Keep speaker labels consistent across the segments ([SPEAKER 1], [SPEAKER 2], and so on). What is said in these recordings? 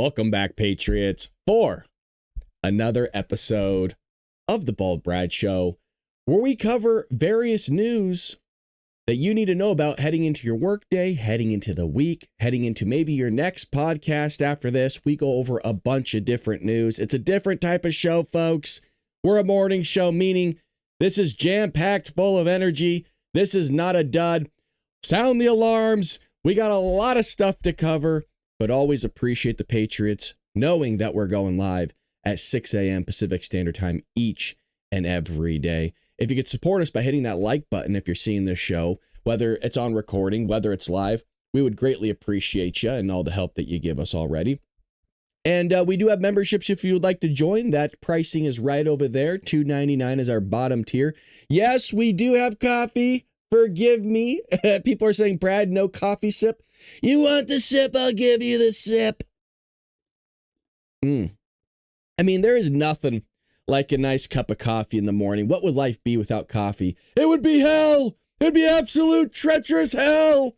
[SPEAKER 1] Welcome back, Patriots, for another episode of the Bald Brad Show, where we cover various news that you need to know about heading into your workday, heading into the week, heading into maybe your next podcast after this. We go over a bunch of different news. It's a different type of show, folks. We're a morning show, meaning this is jam-packed full of energy. This is not a dud. Sound the alarms. We got a lot of stuff to cover, but always appreciate the Patriots knowing that we're going live at 6 a.m. Pacific Standard Time each and every day. If you could support us by hitting that like button if you're seeing this show, whether it's on recording, whether it's live, we would greatly appreciate you and all the help that you give us already. And we do have memberships if you would like to join. That pricing is right over there. $2.99 is our bottom tier. Yes, we do have coffee. Forgive me. People are saying, Brad, no coffee sip. You want the sip? I'll give you the sip. I mean, there is nothing like a nice cup of coffee in the morning. What would life be without coffee? It would be hell. It'd be absolute treacherous hell.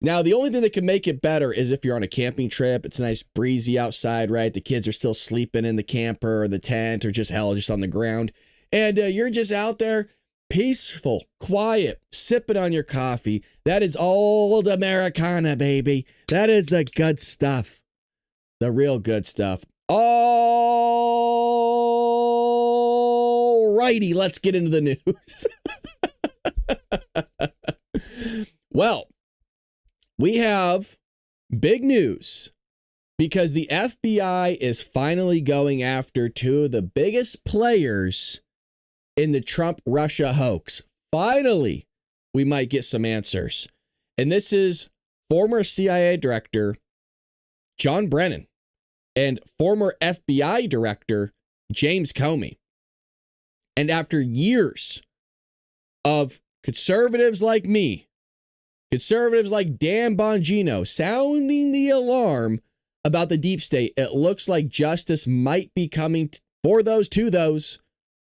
[SPEAKER 1] Now, the only thing that can make it better is if you're on a camping trip. It's nice breezy outside, right? The kids are still sleeping in the camper or the tent or just on the ground. And you're just out there peaceful, quiet, sipping on your coffee. That is old Americana, baby. That is the good stuff. The real good stuff. All righty, let's get into the news. Well, we have big news because the FBI is finally going after two of the biggest players in the Trump-Russia hoax. Finally, we might get some answers. And this is former CIA Director John Brennan and former FBI Director James Comey. And after years of conservatives like me, conservatives like Dan Bongino sounding the alarm about the deep state, it looks like justice might be coming for those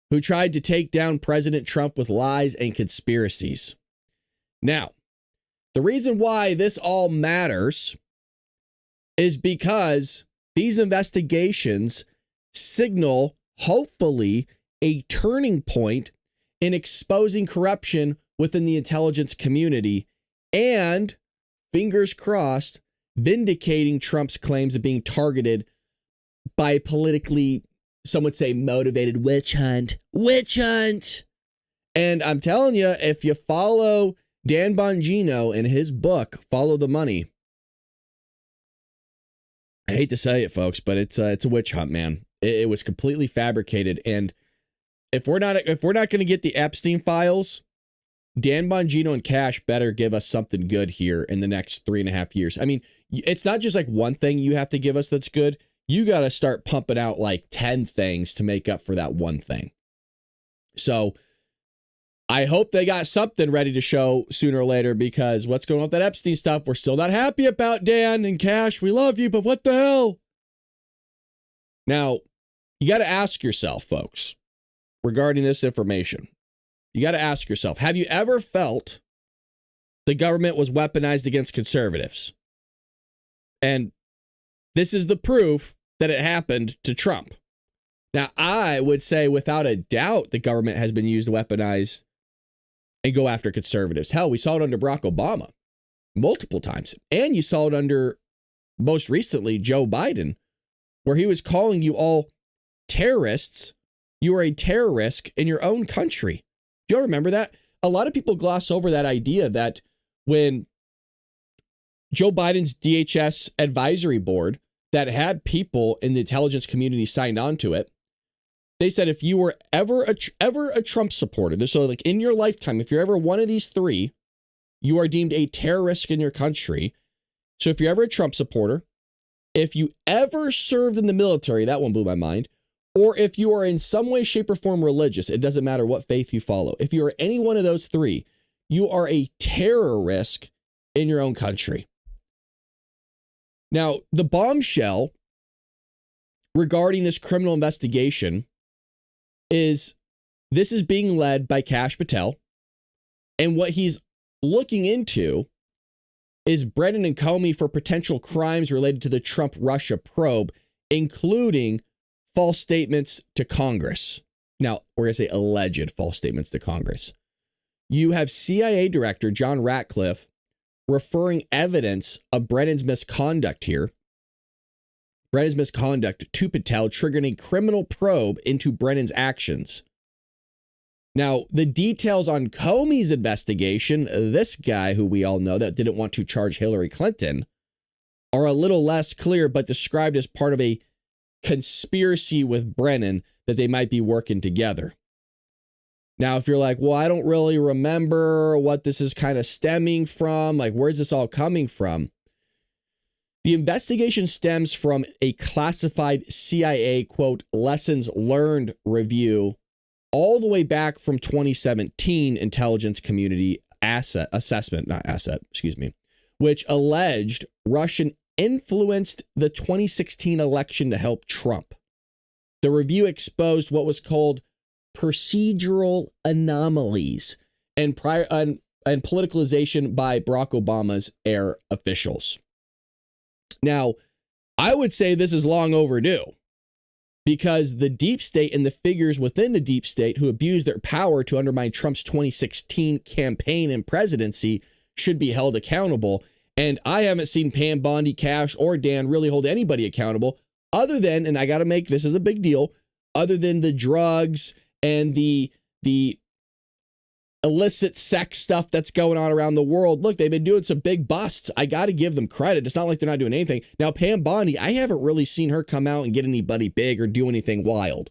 [SPEAKER 1] who tried to take down President Trump with lies and conspiracies. Now, the reason why this all matters is because these investigations signal, hopefully, a turning point in exposing corruption within the intelligence community and, fingers crossed, vindicating Trump's claims of being targeted by politically, some would say, motivated witch hunt. Witch hunt! And I'm telling you, if you follow Dan Bongino in his book, Follow the Money, I hate to say it, folks, but it's a witch hunt, man. It was completely fabricated. And if we're not going to get the Epstein Files, Dan Bongino and Cash better give us something good here in the next 3.5 years. I mean, it's not just like one thing you have to give us that's good. You got to start pumping out like 10 things to make up for that one thing. So I hope they got something ready to show sooner or later, because what's going on with that Epstein stuff, we're still not happy about. Dan and Cash, we love you, but what the hell? Now, you got to ask yourself, folks, regarding this information, you got to ask yourself, have you ever felt the government was weaponized against conservatives? And this is the proof that it happened to Trump. Now, I would say without a doubt, the government has been used to weaponize and go after conservatives. Hell, we saw it under Barack Obama multiple times. And you saw it under, most recently, Joe Biden, where he was calling you all terrorists. You are a terror risk in your own country. Do you all remember that? A lot of people gloss over that idea that when Joe Biden's DHS advisory board that had people in the intelligence community signed on to it, they said if you were ever a Trump supporter, so like in your lifetime, if you're ever one of these three, you are deemed a terrorist in your country. So if you're ever a Trump supporter, if you ever served in the military, that one blew my mind, or if you are in some way, shape, or form religious, it doesn't matter what faith you follow. If you are any one of those three, you are a terror risk in your own country. Now, the bombshell regarding this criminal investigation is this is being led by Kash Patel, and what he's looking into is Brennan and Comey for potential crimes related to the Trump-Russia probe, including false statements to Congress. Now, we're going to say alleged false statements to Congress. You have CIA Director John Ratcliffe referring evidence of Brennan's misconduct here. Brennan's misconduct to Patel, triggering a criminal probe into Brennan's actions. Now, the details on Comey's investigation, this guy who we all know that didn't want to charge Hillary Clinton, are a little less clear, but described as part of a conspiracy with Brennan that they might be working together. Now, if you're like, well, I don't really remember what this is kind of stemming from, like, where's this all coming from? The investigation stems from a classified CIA, quote, lessons learned review all the way back from 2017 intelligence community which alleged Russian influenced the 2016 election to help Trump. The review exposed what was called procedural anomalies and politicalization by Barack Obama's air officials. Now, I would say this is long overdue because the deep state and the figures within the deep state who abused their power to undermine Trump's 2016 campaign and presidency should be held accountable. And I haven't seen Pam, Bondi, Cash, or Dan really hold anybody accountable other than, and I got to make this as a big deal, other than the drugs and the illicit sex stuff that's going on around the world. Look, they've been doing some big busts. I got to give them credit. It's not like they're not doing anything. Now, Pam Bondi, I haven't really seen her come out and get anybody big or do anything wild.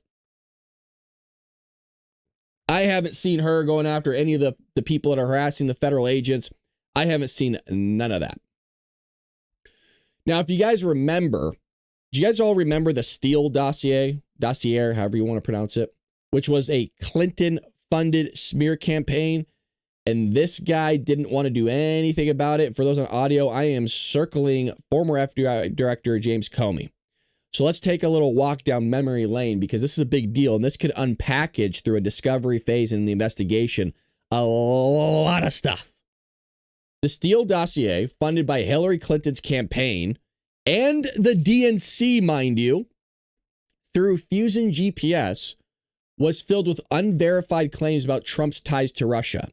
[SPEAKER 1] I haven't seen her going after any of the people that are harassing the federal agents. I haven't seen none of that. Now, if you guys remember, do you guys all remember the Steele dossier, however you want to pronounce it, which was a Clinton-funded smear campaign, and this guy didn't want to do anything about it. For those on audio, I am circling former FBI Director James Comey. So let's take a little walk down memory lane because this is a big deal, and this could unpackage through a discovery phase in the investigation a lot of stuff. The Steele dossier, funded by Hillary Clinton's campaign and the DNC, mind you, through Fusion GPS, was filled with unverified claims about Trump's ties to Russia.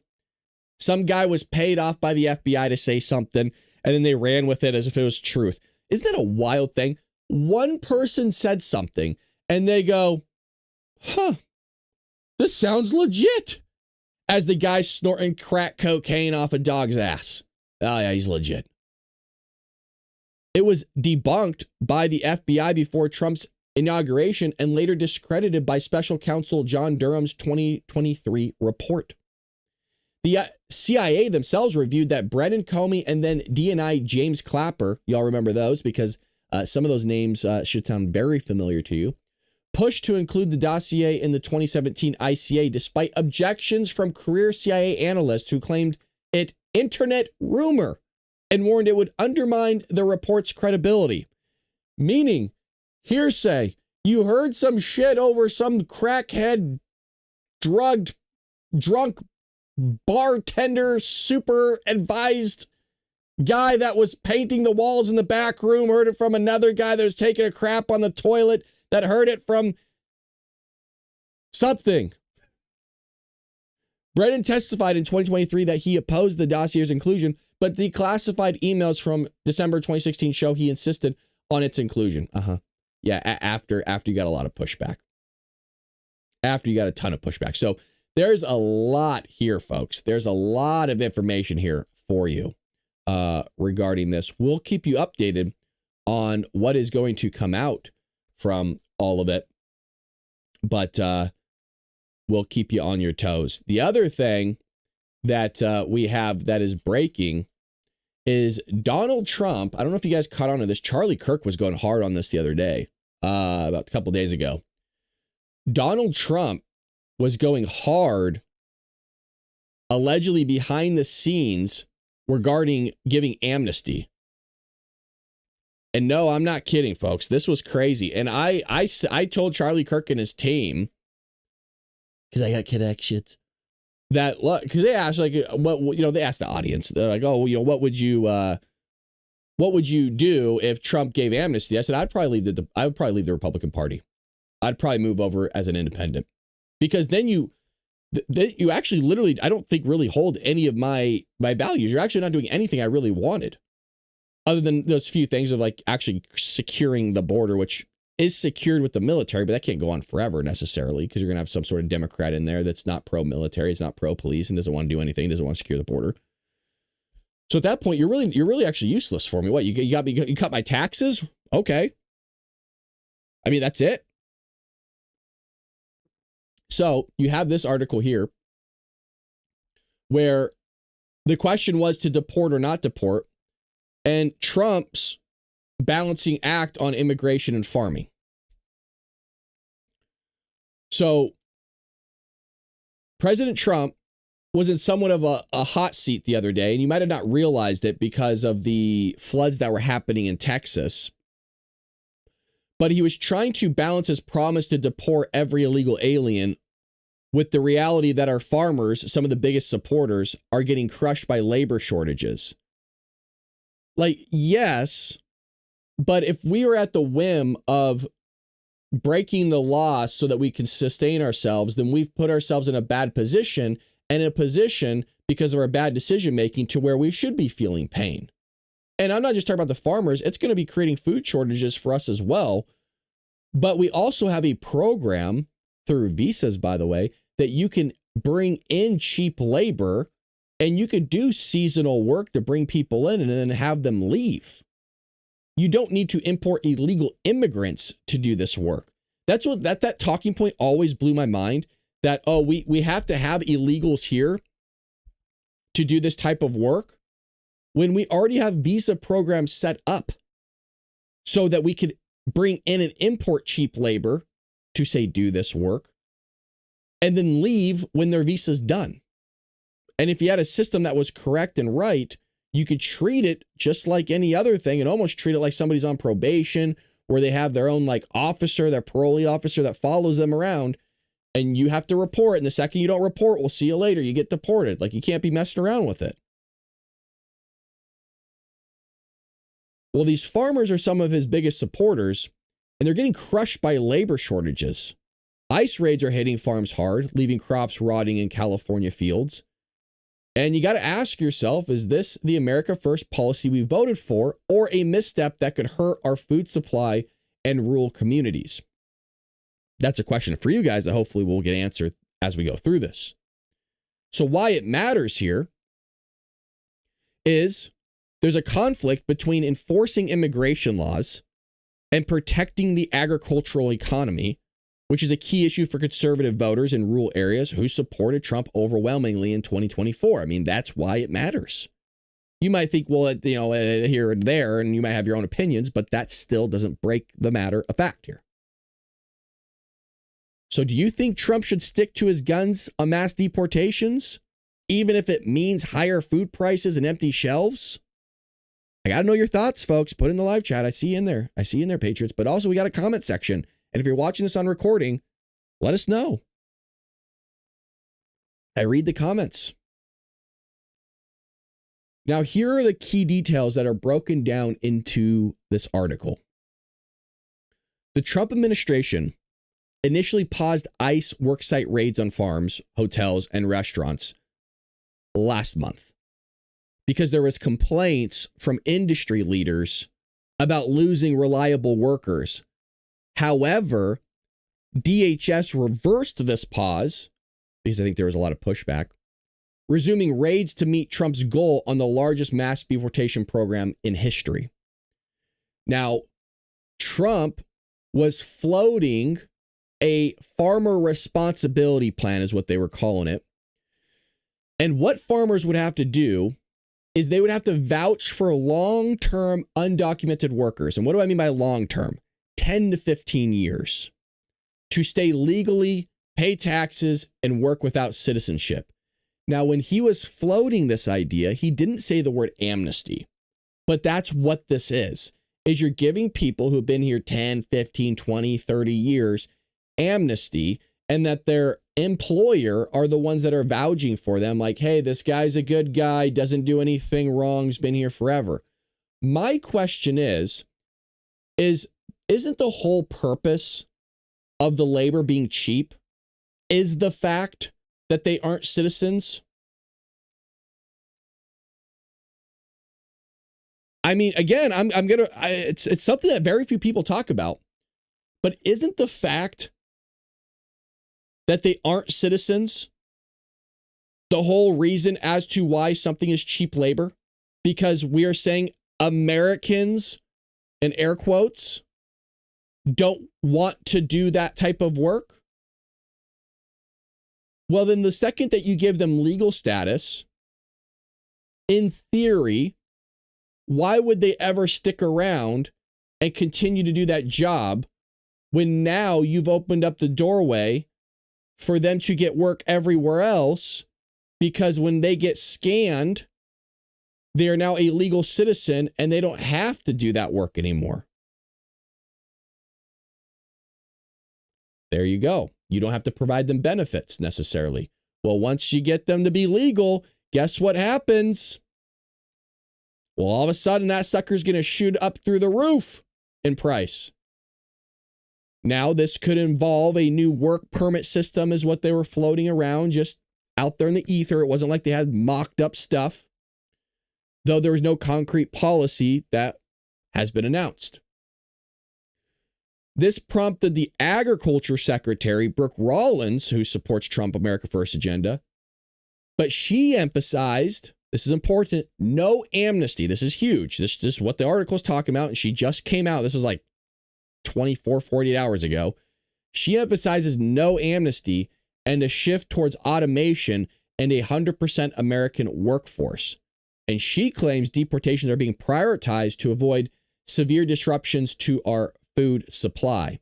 [SPEAKER 1] Some guy was paid off by the FBI to say something, and then they ran with it as if it was truth. Isn't that a wild thing? One person said something, and they go, this sounds legit. As the guy snorting crack cocaine off a dog's ass. Oh, yeah, he's legit. It was debunked by the FBI before Trump's inauguration and later discredited by special counsel John Durham's 2023 report. The CIA themselves reviewed that Brennan, Comey, and then DNI James Clapper, y'all remember those because some of those names should sound very familiar to you, pushed to include the dossier in the 2017 ICA despite objections from career CIA analysts who claimed it internet rumor and warned it would undermine the report's credibility. Meaning, hearsay. You heard some shit over some crackhead, drugged, drunk, bartender, super advised guy that was painting the walls in the back room, heard it from another guy that was taking a crap on the toilet, that heard it from something. Brennan testified in 2023 that he opposed the dossier's inclusion, but the classified emails from December 2016 show he insisted on its inclusion. Yeah, after you got a lot of pushback. After you got a ton of pushback. So there's a lot here, folks. There's a lot of information here for you regarding this. We'll keep you updated on what is going to come out from all of it, but we'll keep you on your toes. The other thing that we have that is breaking is Donald Trump. I don't know if you guys caught on to this. Charlie Kirk was going hard on this the other day, about a couple days ago. Donald Trump was going hard, allegedly behind the scenes, regarding giving amnesty. And no, I'm not kidding, folks. This was crazy. And I told Charlie Kirk and his team, because I got connections, that look, because they asked, like, what, they asked the audience, they're like, oh, what would you what would you do if Trump gave amnesty? I said, I would probably leave the Republican Party. I'd probably move over as an independent, because then you actually literally, I don't think really hold any of my values. You're actually not doing anything I really wanted, other than those few things of like actually securing the border, which is secured with the military, but that can't go on forever necessarily, because you're going to have some sort of Democrat in there that's not pro-military, it's not pro-police, and doesn't want to do anything, doesn't want to secure the border. So at that point, you're really actually useless for me. What, you cut my taxes? Okay. I mean, that's it. So you have this article here where the question was to deport or not deport, and Trump's balancing act on immigration and farming. So President Trump was in somewhat of a hot seat the other day, and you might have not realized it because of the floods that were happening in Texas. But he was trying to balance his promise to deport every illegal alien with the reality that our farmers, some of the biggest supporters, are getting crushed by labor shortages. Like, yes, but if we are at the whim of breaking the law so that we can sustain ourselves, then we've put ourselves in a bad position, and in a position because of our bad decision making to where we should be feeling pain. And I'm not just talking about the farmers, it's going to be creating food shortages for us as well. But we also have a program through visas, by the way, that you can bring in cheap labor, and you could do seasonal work to bring people in and then have them leave. You don't need to import illegal immigrants to do this work. That's what that talking point always blew my mind, that, oh, we have to have illegals here to do this type of work, when we already have visa programs set up so that we could bring in and import cheap labor to, say, do this work, and then leave when their visa's done. And if you had a system that was correct and right, you could treat it just like any other thing, and almost treat it like somebody's on probation, where they have their own like officer, their parolee officer that follows them around, and you have to report. And the second you don't report, we'll see you later. You get deported. Like, you can't be messing around with it. Well, these farmers are some of his biggest supporters, and they're getting crushed by labor shortages. ICE raids are hitting farms hard, leaving crops rotting in California fields. And you got to ask yourself, is this the America First policy we voted for, or a misstep that could hurt our food supply and rural communities? That's a question for you guys that hopefully will get answered as we go through this. So why it matters here is there's a conflict between enforcing immigration laws and protecting the agricultural economy, which is a key issue for conservative voters in rural areas who supported Trump overwhelmingly in 2024. I mean, that's why it matters. You might think, well, here and there, and you might have your own opinions, but that still doesn't break the matter of fact here. So do you think Trump should stick to his guns on mass deportations, even if it means higher food prices and empty shelves? I got to know your thoughts, folks. Put in the live chat. I see you in there. Patriots. But also, we got a comment section. And if you're watching this on recording, let us know. I read the comments. Now, here are the key details that are broken down into this article. The Trump administration initially paused ICE worksite raids on farms, hotels, and restaurants last month because there was complaints from industry leaders about losing reliable workers. However, DHS reversed this pause because I think there was a lot of pushback, resuming raids to meet Trump's goal on the largest mass deportation program in history. Now, Trump was floating a farmer responsibility plan, is what they were calling it. And what farmers would have to do is they would have to vouch for long-term undocumented workers. And what do I mean by long-term? 10 to 15 years to stay legally, pay taxes, and work without citizenship. Now, when he was floating this idea, he didn't say the word amnesty, but that's what this is you're giving people who've been here 10, 15, 20, 30 years amnesty, and that their employer are the ones that are vouching for them, like, hey, this guy's a good guy, doesn't do anything wrong, has been here forever. My question is isn't the whole purpose of the labor being cheap is the fact that they aren't citizens? I mean, again, it's something that very few people talk about, but isn't the fact that they aren't citizens the whole reason as to why something is cheap labor? Because we are saying Americans, in air quotes, don't want to do that type of work? Well, then the second that you give them legal status, in theory, why would they ever stick around and continue to do that job when now you've opened up the doorway for them to get work everywhere else? Because when they get scanned, they are now a legal citizen and they don't have to do that work anymore. There you go. You don't have to provide them benefits necessarily. Well, once you get them to be legal, guess what happens? Well, all of a sudden, that sucker's going to shoot up through the roof in price. Now, this could involve a new work permit system is what they were floating around just out there in the ether. It wasn't like they had mocked up stuff, though there was no concrete policy that has been announced. This prompted the Agriculture Secretary, Brooke Rollins, who supports Trump America First agenda, but she emphasized, this is important, no amnesty. This is huge. This is what the article is talking about, and she just came out. This was like 24, 48 hours ago. She emphasizes no amnesty and a shift towards automation and a 100% American workforce. And she claims deportations are being prioritized to avoid severe disruptions to our food supply.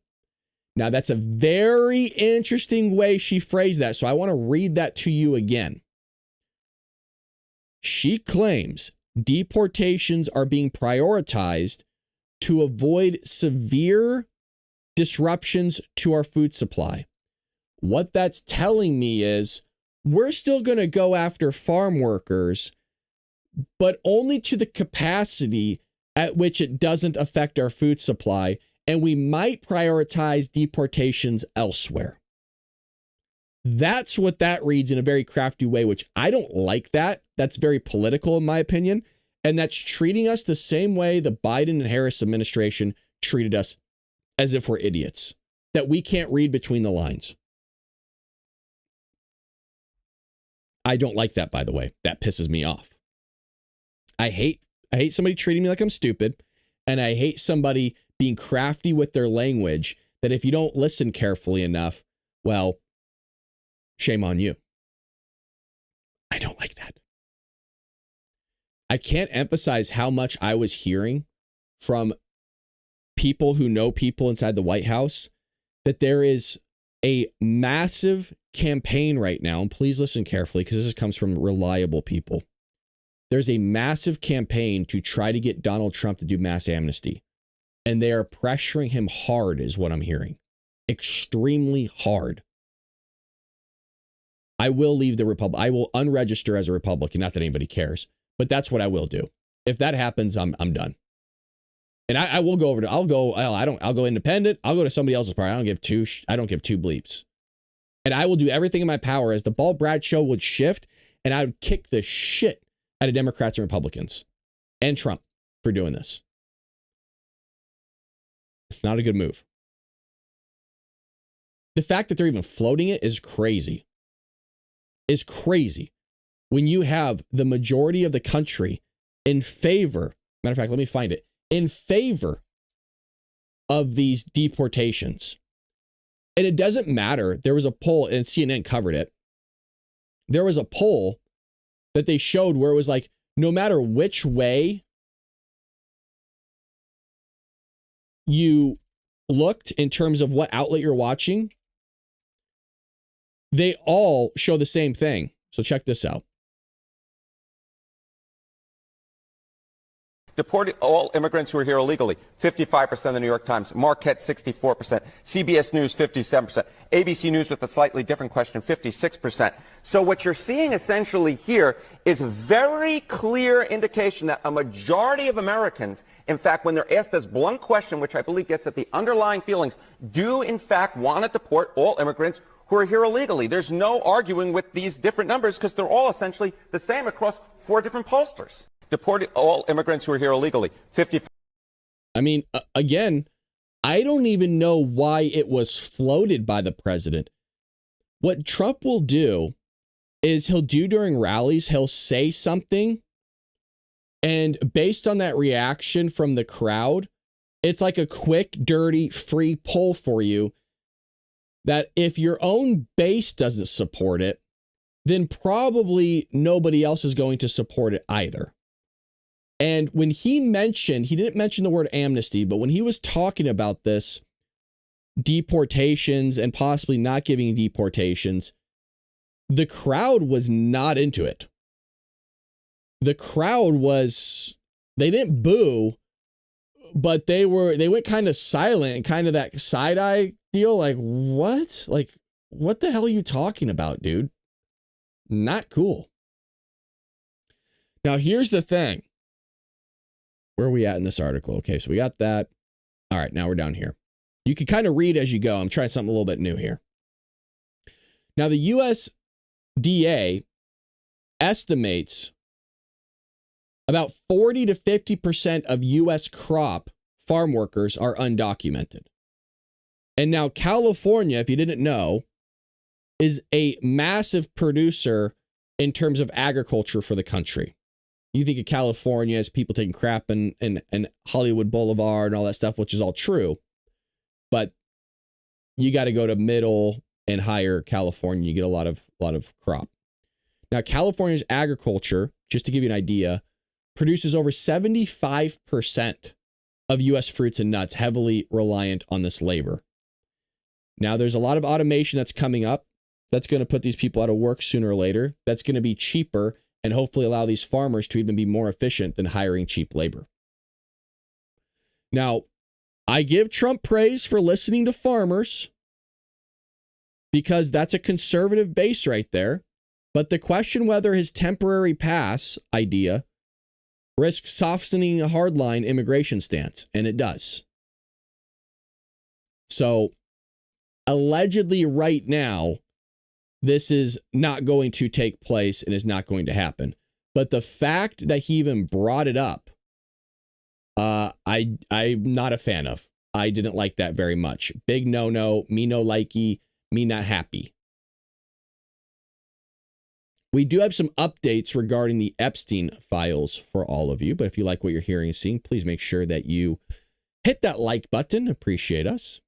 [SPEAKER 1] Now, that's a very interesting way she phrased that, so I want to read that to you again. She claims deportations are being prioritized to avoid severe disruptions to our food supply. What that's telling me is we're still going to go after farm workers, but only to the capacity at which it doesn't affect our food supply, and we might prioritize deportations elsewhere. That's what that reads in a very crafty way, which I don't like that. That's very political, in my opinion. And that's treating us the same way the Biden and Harris administration treated us, as if we're idiots, that we can't read between the lines. I don't like that, by the way. That pisses me off. I hate somebody treating me like I'm stupid, and I hate somebody being crafty with their language that if you don't listen carefully enough, well, shame on you. I don't like that. I can't emphasize how much I was hearing from people who know people inside the White House that there is a massive campaign right now, and please listen carefully because this comes from reliable people. There's a massive campaign to try to get Donald Trump to do mass amnesty, and they are pressuring him hard, is what I'm hearing. Extremely hard. I will leave the Republic. I will unregister as a Republican. Not that anybody cares, but that's what I will do. If that happens, I'm done. And I will go over to. I'll go independent. I'll go to somebody else's party. I don't give two bleeps. And I will do everything in my power as the Ball Brad show would shift, and I would kick the shit out of Democrats and Republicans and Trump for doing this. It's not a good move. The fact that they're even floating it is crazy. Is crazy when you have the majority of the country in favor. Matter of fact, let me find it. In favor of these deportations. And it doesn't matter. There was a poll, and CNN covered it. There was a poll that they showed where it was like, no matter which way you looked in terms of what outlet you're watching, they all show the same thing. So check this out.
[SPEAKER 2] Deported all immigrants who are here illegally, 55% the New York Times, Marquette 64%, CBS News 57%, ABC News with a slightly different question 56%. So what you're seeing essentially here is a very clear indication that a majority of Americans, in fact, when they're asked this blunt question, which I believe gets at the underlying feelings, do in fact want to deport all immigrants who are here illegally. There's no arguing with these different numbers because they're all essentially the same across 4 different pollsters. Deported all immigrants who are here illegally. 50.
[SPEAKER 1] I mean, again, I don't even know why it was floated by the president. What Trump will do is he'll do during rallies, he'll say something, and based on that reaction from the crowd, it's like a quick, dirty, free poll for you that if your own base doesn't support it, then probably nobody else is going to support it either. And when he didn't mention the word amnesty, but when he was talking about this, deportations and possibly not giving deportations, the crowd was not into it. The crowd they didn't boo, but they went kind of silent, kind of that side eye deal. Like, what? Like, what the hell are you talking about, dude? Not cool. Now, here's the thing. Where are we at in this article? Okay, so we got that. All right, now we're down here. You can kind of read as you go. I'm trying something a little bit new here. Now, the USDA estimates about 40 to 50% of U.S. crop farm workers are undocumented. And now California, if you didn't know, is a massive producer in terms of agriculture for the country. You think of California as people taking crap in Hollywood Boulevard and all that stuff, which is all true. But you got to go to middle and higher California. You get a lot of crop. Now, California's agriculture, just to give you an idea, produces over 75% of U.S. fruits and nuts, heavily reliant on this labor. Now, there's a lot of automation that's coming up that's going to put these people out of work sooner or later. That's going to be cheaper and hopefully allow these farmers to even be more efficient than hiring cheap labor. Now, I give Trump praise for listening to farmers because that's a conservative base right there. But the question whether his temporary pass idea risks softening a hardline immigration stance, and it does. So, allegedly right now, this is not going to take place and is not going to happen. But the fact that he even brought it up, I'm not a fan of. I didn't like that very much. Big no-no, me no likey, me not happy. We do have some updates regarding the Epstein Files for all of you. But if you like what you're hearing and seeing, please make sure that you hit that like button. Appreciate us.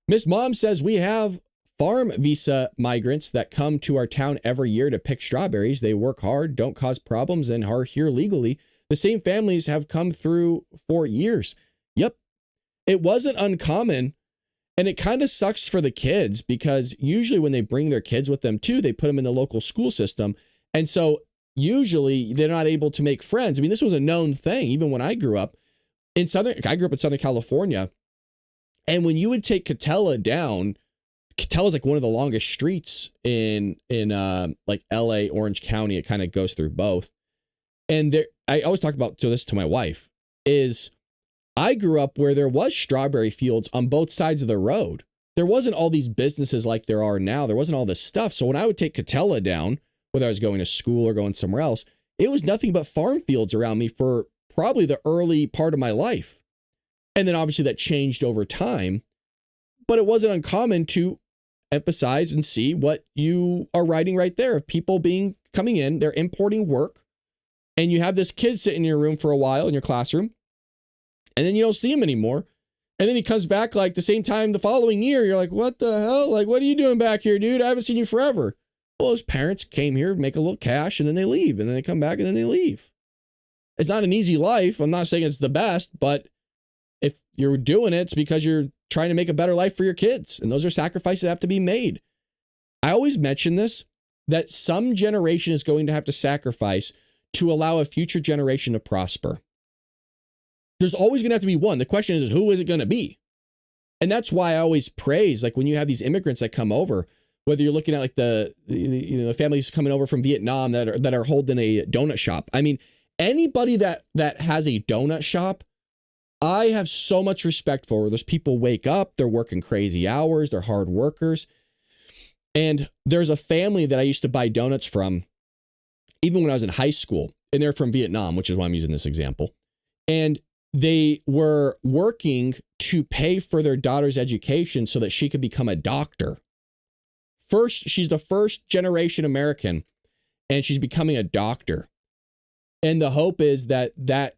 [SPEAKER 1] Miss Mom says we have farm visa migrants that come to our town every year to pick strawberries. They work hard, don't cause problems, and are here legally. The same families have come through for years. Yep. It wasn't uncommon. And it kind of sucks for the kids because usually when they bring their kids with them too, they put them in the local school system. And so usually they're not able to make friends. I mean, this was a known thing. Even when I grew up in I grew up in Southern California. And when you would take Catella down, Patel is like one of the longest streets in like LA, Orange County. It kind of goes through both. And there, I always talk about this to my wife, is I grew up where there was strawberry fields on both sides of the road. There wasn't all these businesses like there are now. There wasn't all this stuff. So when I would take Catella down, whether I was going to school or going somewhere else, it was nothing but farm fields around me for probably the early part of my life. And then obviously that changed over time, but it wasn't uncommon to emphasize and see what you are writing right there of people coming in, they're importing work, and you have this kid sitting in your room for a while in your classroom, and then you don't see him anymore. And then he comes back like the same time the following year. You're like, what the hell? Like, what are you doing back here, dude? I haven't seen you forever. Well, his parents came here, make a little cash, and then they leave, and then they come back and then they leave. It's not an easy life. I'm not saying it's the best, but if you're doing it, it's because you're trying to make a better life for your kids. And those are sacrifices that have to be made. I always mention this, that some generation is going to have to sacrifice to allow a future generation to prosper. There's always going to have to be one. The question is who is it going to be? And that's why I always praise, like when you have these immigrants that come over, whether you're looking at like the families coming over from Vietnam that are holding a donut shop. I mean, anybody that has a donut shop, I have so much respect for. Those people wake up, they're working crazy hours, they're hard workers. And there's a family that I used to buy donuts from, even when I was in high school, and they're from Vietnam, which is why I'm using this example. And they were working to pay for their daughter's education so that she could become a doctor. She's the first generation American, and she's becoming a doctor. And the hope is that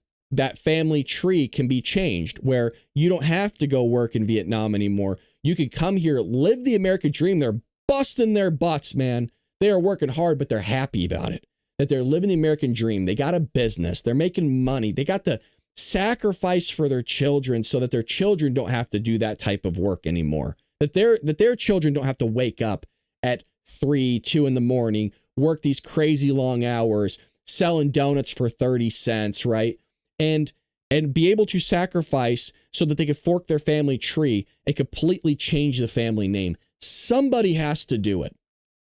[SPEAKER 1] family tree can be changed, where you don't have to go work in Vietnam anymore. You can come here, live the American dream. They're busting their butts, man. They are working hard, but they're happy about it. That they're living the American dream. They got a business. They're making money. They got the sacrifice for their children so that their children don't have to do that type of work anymore. That their children don't have to wake up at 3, 2 in the morning, work these crazy long hours, selling donuts for 30 cents, right? And be able to sacrifice so that they could fork their family tree and completely change the family name. Somebody has to do it.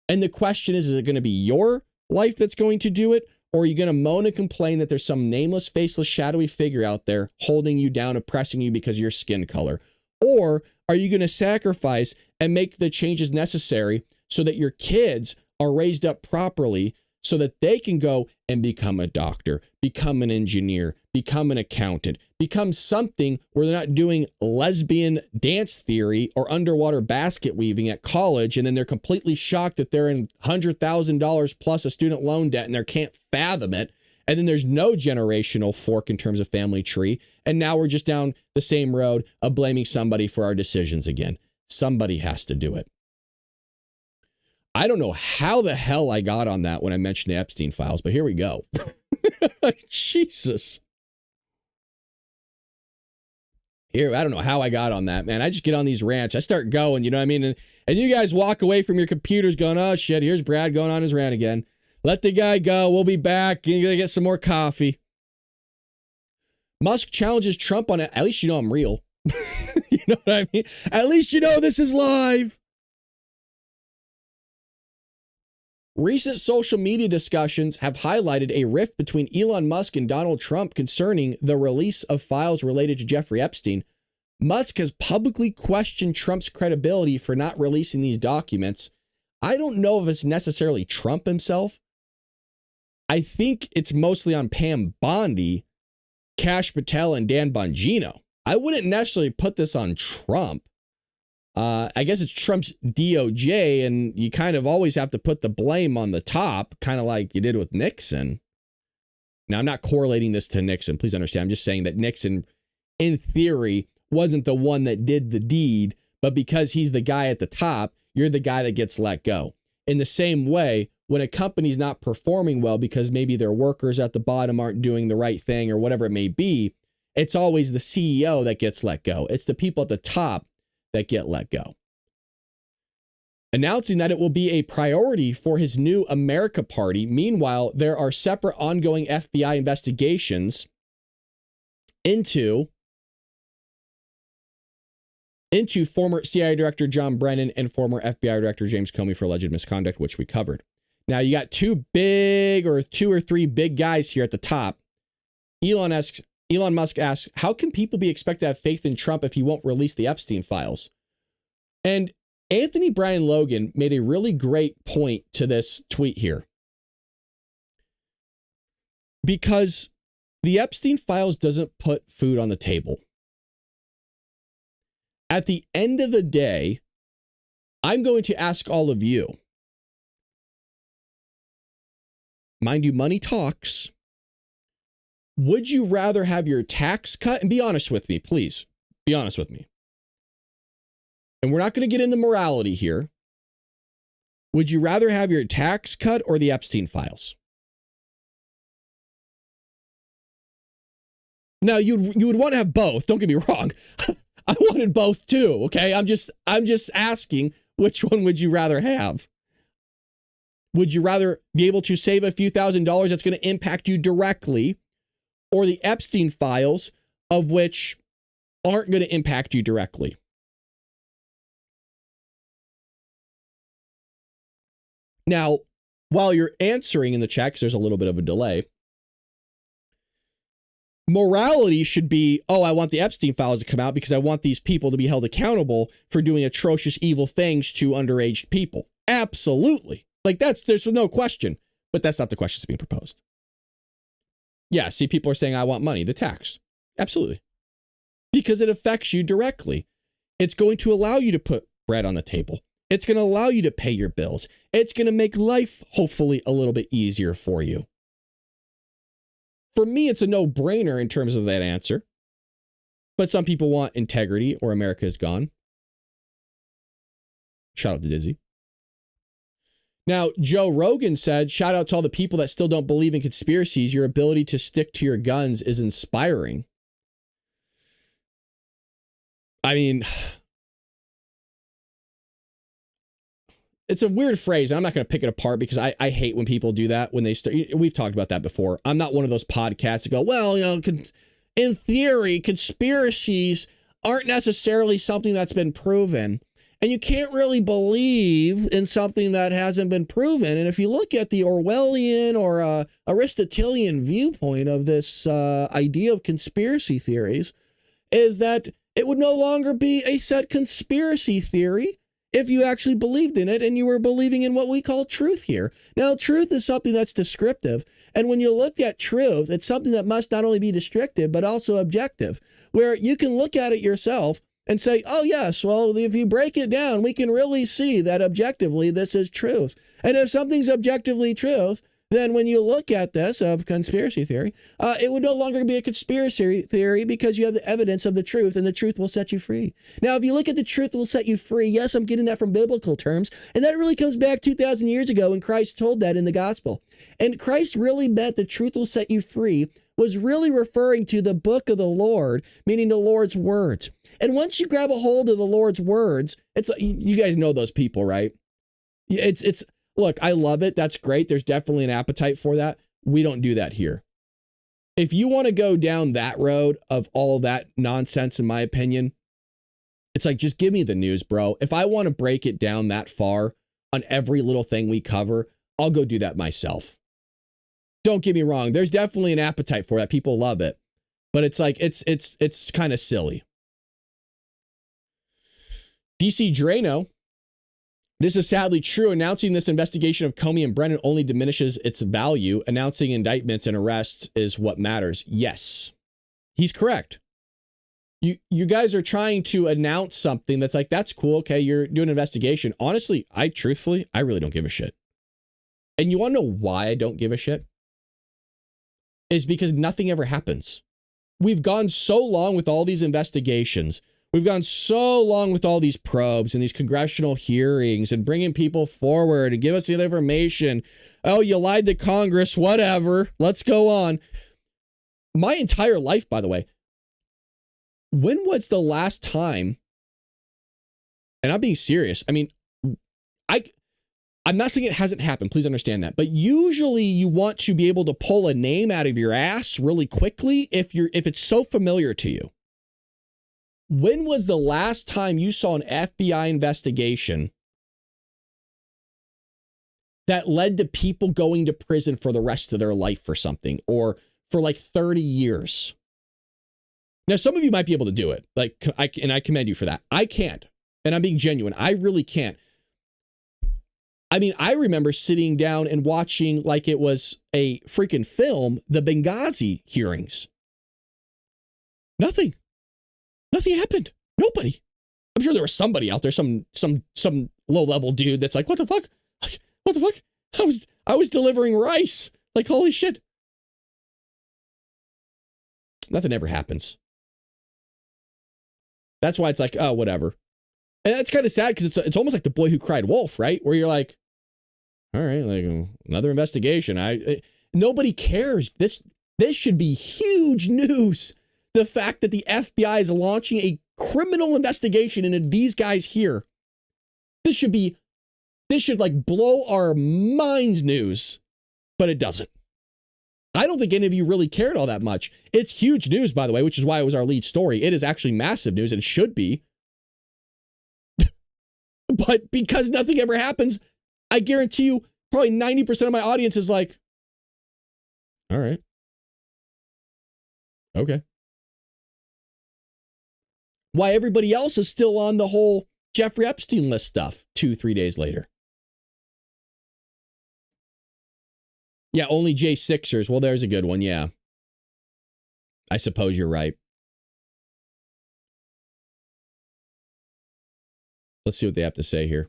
[SPEAKER 1] And the question is it going to be your life that's going to do it? Or are you going to moan and complain that there's some nameless, faceless, shadowy figure out there holding you down, oppressing you because of your skin color? Or are you going to sacrifice and make the changes necessary so that your kids are raised up properly so that they can go and become a doctor, become an engineer, become an accountant, become something where they're not doing lesbian dance theory or underwater basket weaving at college, and then they're completely shocked that they're in $100,000 plus a student loan debt and they can't fathom it. And then there's no generational fork in terms of family tree. And now we're just down the same road of blaming somebody for our decisions again. Somebody has to do it. I don't know how the hell I got on that when I mentioned the Epstein Files, but here we go. Jesus. Here, I don't know how I got on that, man. I just get on these rants. I start going, you know what I mean? And you guys walk away from your computers going, oh, shit, here's Brad going on his rant again. Let the guy go. We'll be back. You're going to get some more coffee. Musk challenges Trump on it. At least you know I'm real. You know what I mean? At least you know this is live. Recent social media discussions have highlighted a rift between Elon Musk and Donald Trump concerning the release of files related to Jeffrey Epstein. Musk has publicly questioned Trump's credibility for not releasing these documents. I don't know if it's necessarily Trump himself. I think it's mostly on Pam Bondi, Kash Patel, and Dan Bongino. I wouldn't necessarily put this on Trump. I guess it's Trump's DOJ, and you kind of always have to put the blame on the top, kind of like you did with Nixon. Now, I'm not correlating this to Nixon. Please understand. I'm just saying that Nixon, in theory, wasn't the one that did the deed, but because he's the guy at the top, you're the guy that gets let go. In the same way, when a company's not performing well because maybe their workers at the bottom aren't doing the right thing or whatever it may be, it's always the CEO that gets let go. It's the people at the top that get let go. Announcing that it will be a priority for his new America Party. Meanwhile, there are separate ongoing FBI investigations into former CIA Director John Brennan and former FBI Director James Comey for alleged misconduct, which we covered. Now, you got two or three big guys here at the top. Elon Musk asks, how can people be expected to have faith in Trump if he won't release the Epstein files? And Anthony Brian Logan made a really great point to this tweet here. Because the Epstein files doesn't put food on the table. At the end of the day, I'm going to ask all of you. Mind you, money talks. Would you rather have your tax cut? And be honest with me, please. Be honest with me. And we're not going to get into morality here. Would you rather have your tax cut or the Epstein files? Now, you would want to have both. Don't get me wrong. I wanted both too. Okay, I'm just asking, which one would you rather have? Would you rather be able to save a few $1,000s that's going to impact you directly, or the Epstein Files, of which aren't going to impact you directly? Now, while you're answering in the chat, because there's a little bit of a delay, morality should be, oh, I want the Epstein Files to come out because I want these people to be held accountable for doing atrocious, evil things to underage people. Absolutely. Like, there's no question, but that's not the question that's being proposed. Yeah, see, people are saying, I want money, the tax. Absolutely. Because it affects you directly. It's going to allow you to put bread on the table. It's going to allow you to pay your bills. It's going to make life, hopefully, a little bit easier for you. For me, it's a no-brainer in terms of that answer. But some people want integrity or America is gone. Shout out to Dizzy. Now, Joe Rogan said, shout out to all the people that still don't believe in conspiracies. Your ability to stick to your guns is inspiring. I mean, it's a weird phrase. I'm not going to pick it apart because I hate when people do that when they start. We've talked about that before. I'm not one of those podcasts that go, well, you know, in theory, conspiracies aren't necessarily something that's been proven. And you can't really believe in something that hasn't been proven. And if you look at the Orwellian or Aristotelian viewpoint of this idea of conspiracy theories, is that it would no longer be a set conspiracy theory if you actually believed in it and you were believing in what we call truth here. Now, truth is something that's descriptive. And when you look at truth, it's something that must not only be descriptive, but also objective, where you can look at it yourself and say, oh, yes, well, if you break it down, we can really see that objectively this is truth. And if something's objectively truth, then when you look at this of conspiracy theory, it would no longer be a conspiracy theory because you have the evidence of the truth, and the truth will set you free. Now, if you look at the truth will set you free, yes, I'm getting that from biblical terms, and that really comes back 2,000 years ago when Christ told that in the gospel. And Christ really meant the truth will set you free was really referring to the book of the Lord, meaning the Lord's words. And once you grab a hold of the Lord's words, it's, you guys know those people, right? It's look, I love it. That's great. There's definitely an appetite for that. We don't do that here. If you want to go down that road of all that nonsense, in my opinion, it's like, just give me the news, bro. If I want to break it down that far on every little thing we cover, I'll go do that myself. Don't get me wrong. There's definitely an appetite for that. People love it, but it's like, it's kind of silly. DC Drano, this is sadly true. Announcing this investigation of Comey and Brennan only diminishes its value. Announcing indictments and arrests is what matters. Yes, he's correct. You guys are trying to announce something that's like, that's cool. Okay, you're doing an investigation. Honestly, I really don't give a shit. And you want to know why I don't give a shit? Is because nothing ever happens. We've gone so long with all these investigations. We've gone so long with all these probes and these congressional hearings and bringing people forward and give us the information. Oh, you lied to Congress, whatever. Let's go on. My entire life, by the way, when was the last time, and I'm being serious, I mean, I'm not saying it hasn't happened, please understand that, but usually you want to be able to pull a name out of your ass really quickly if it's so familiar to you. When was the last time you saw an FBI investigation that led to people going to prison for the rest of their life for something, or for like 30 years? Now, some of you might be able to do it. Like, and I commend you for that. I can't. And I'm being genuine. I really can't. I mean, I remember sitting down and watching like it was a freaking film, the Benghazi hearings. Nothing happened. Nobody. I'm sure there was somebody out there, some low-level dude that's like, what the fuck? What the fuck? I was delivering rice. Like, holy shit. Nothing ever happens. That's why it's like, oh, whatever. And that's kind of sad because it's almost like The Boy Who Cried Wolf, right? Where you're like, all right, like another investigation. Nobody cares. This should be huge news. The fact that the FBI is launching a criminal investigation into these guys here. This should be This should like blow our minds news, but it doesn't. I don't think any of you really cared all that much. It's huge news, by the way, which is why it was our lead story. It is actually massive news and should be. But because nothing ever happens, I guarantee you probably 90% of my audience is like, all right. Okay. Why everybody else is still on the whole Jeffrey Epstein list stuff 2-3 days later. Yeah, only J6ers. Well, there's a good one. Yeah. I suppose you're right. Let's see what they have to say here.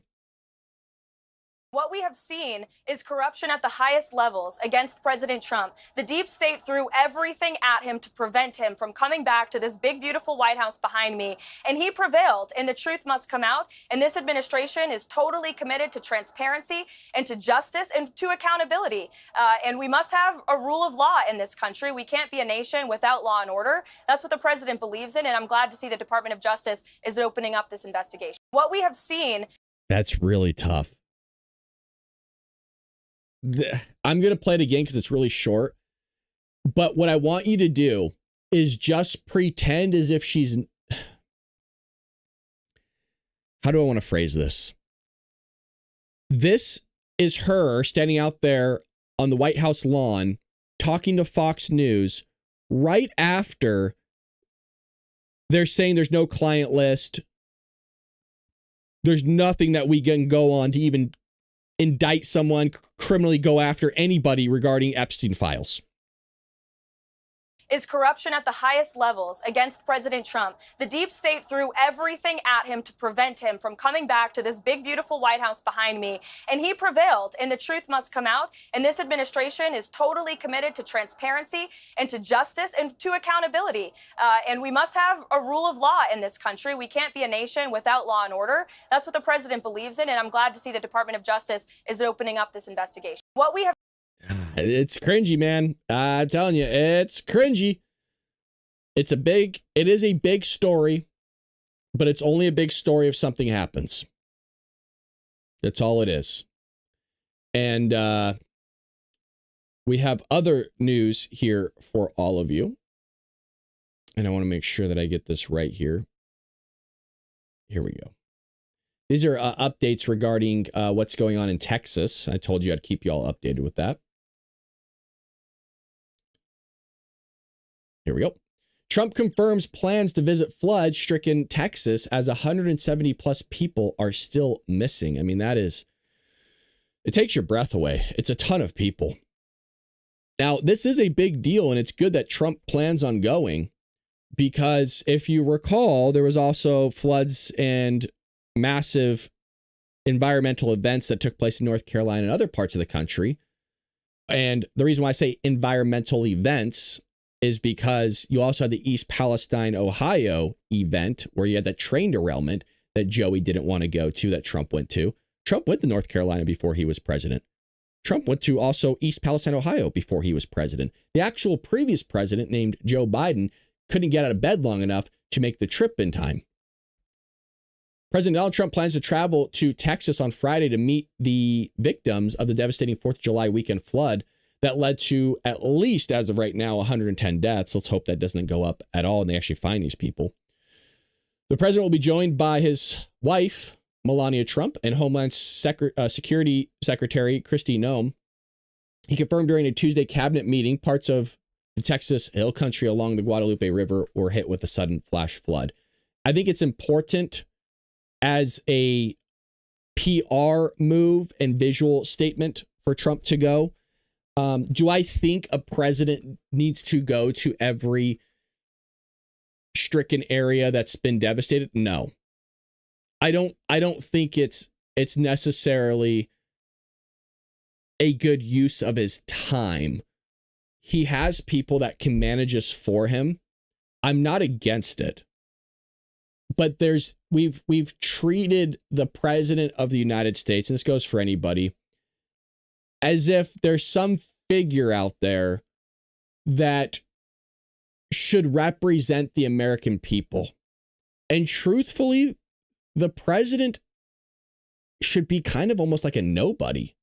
[SPEAKER 3] What we have seen is corruption at the highest levels against President Trump. The deep state threw everything at him to prevent him from coming back to this big, beautiful White House behind me. And he prevailed, and the truth must come out. And this administration is totally committed to transparency and to justice and to accountability. And we must have a rule of law in this country. We can't be a nation without law and order. That's what the president believes in. And I'm glad to see the Department of Justice is opening up this investigation. What we have seen.
[SPEAKER 1] That's really tough. I'm going to play it again because it's really short. But what I want you to do is just pretend as if she's... How do I want to phrase this? This is her standing out there on the White House lawn talking to Fox News right after they're saying there's no client list. There's nothing that we can go on to even indict someone, criminally go after anybody regarding Epstein Files.
[SPEAKER 3] Is corruption at the highest levels against President Trump. The deep state threw everything at him to prevent him from coming back to this big, beautiful White House behind me. And he prevailed, and the truth must come out. And this administration is totally committed to transparency and to justice and to accountability. And we must have a rule of law in this country. We can't be a nation without law and order. That's what the president believes in. And I'm glad to see the Department of Justice is opening up this investigation. What we have...
[SPEAKER 1] It's cringy, man. I'm telling you, it's cringy. It is a big story, but it's only a big story if something happens. That's all it is. And we have other news here for all of you. And I want to make sure that I get this right here. Here we go. These are updates regarding what's going on in Texas. I told you I'd keep you all updated with that. Here we go. Trump confirms plans to visit flood-stricken Texas as 170 plus people are still missing. I mean, it takes your breath away. It's a ton of people. Now, this is a big deal, and it's good that Trump plans on going because if you recall, there was also floods and massive environmental events that took place in North Carolina and other parts of the country. And the reason why I say environmental events is because you also had the East Palestine, Ohio event where you had that train derailment that Joey didn't want to go to that Trump went to. Trump went to North Carolina before he was president. Trump went to also East Palestine, Ohio before he was president. The actual previous president named Joe Biden couldn't get out of bed long enough to make the trip in time. President Donald Trump plans to travel to Texas on Friday to meet the victims of the devastating 4th of July weekend flood that led to, at least as of right now, 110 deaths. Let's hope that doesn't go up at all and they actually find these people. The president will be joined by his wife, Melania Trump, and Homeland Security Secretary Kristi Noem. He confirmed during a Tuesday cabinet meeting parts of the Texas Hill Country along the Guadalupe River were hit with a sudden flash flood. I think it's important as a PR move and visual statement for Trump to go. Do I think a president needs to go to every stricken area that's been devastated? No. I don't think it's necessarily a good use of his time. He has people that can manage this for him. I'm not against it. But we've treated the president of the United States, and this goes for anybody, as if there's some figure out there that should represent the American people. And truthfully, the president should be kind of almost like a nobody.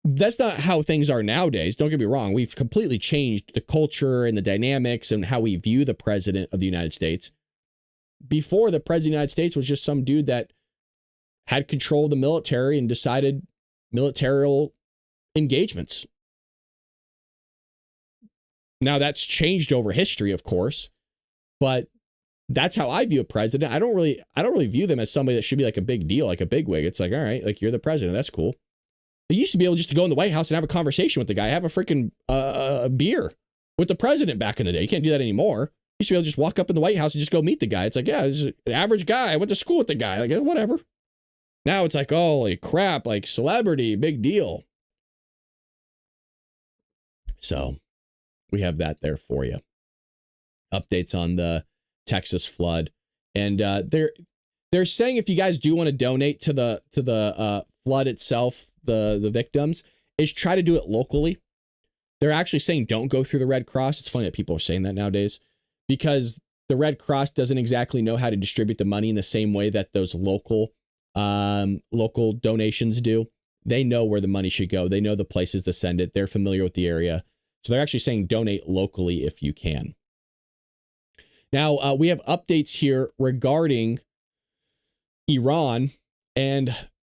[SPEAKER 1] That's not how things are nowadays. Don't get me wrong. We've completely changed the culture and the dynamics and how we view the president of the United States. Before, the president of the United States was just some dude that had control of the military and decided military engagements. Now that's changed over history, of course, but that's how I view a president. I don't really view them as somebody that should be like a big deal, like a bigwig. It's like, all right, like you're the president. That's cool. They used to be able just to go in the White House and have a conversation with the guy, have a freaking beer with the president back in the day. You can't do that anymore. You used to be able to just walk up in the White House and just go meet the guy. It's like, yeah, this is an average guy. I went to school with the guy. Like, whatever. Now it's like, holy crap, like celebrity, big deal. So we have that there for you. Updates on the Texas flood. And they're saying if you guys do want to donate to the flood itself, the victims, is try to do it locally. They're actually saying don't go through the Red Cross. It's funny that people are saying that nowadays because the Red Cross doesn't exactly know how to distribute the money in the same way that those local donations do. They know where the money should go. They know the places to send it. They're familiar with the area. So they're actually saying donate locally if you can. Now, we have updates here regarding Iran, and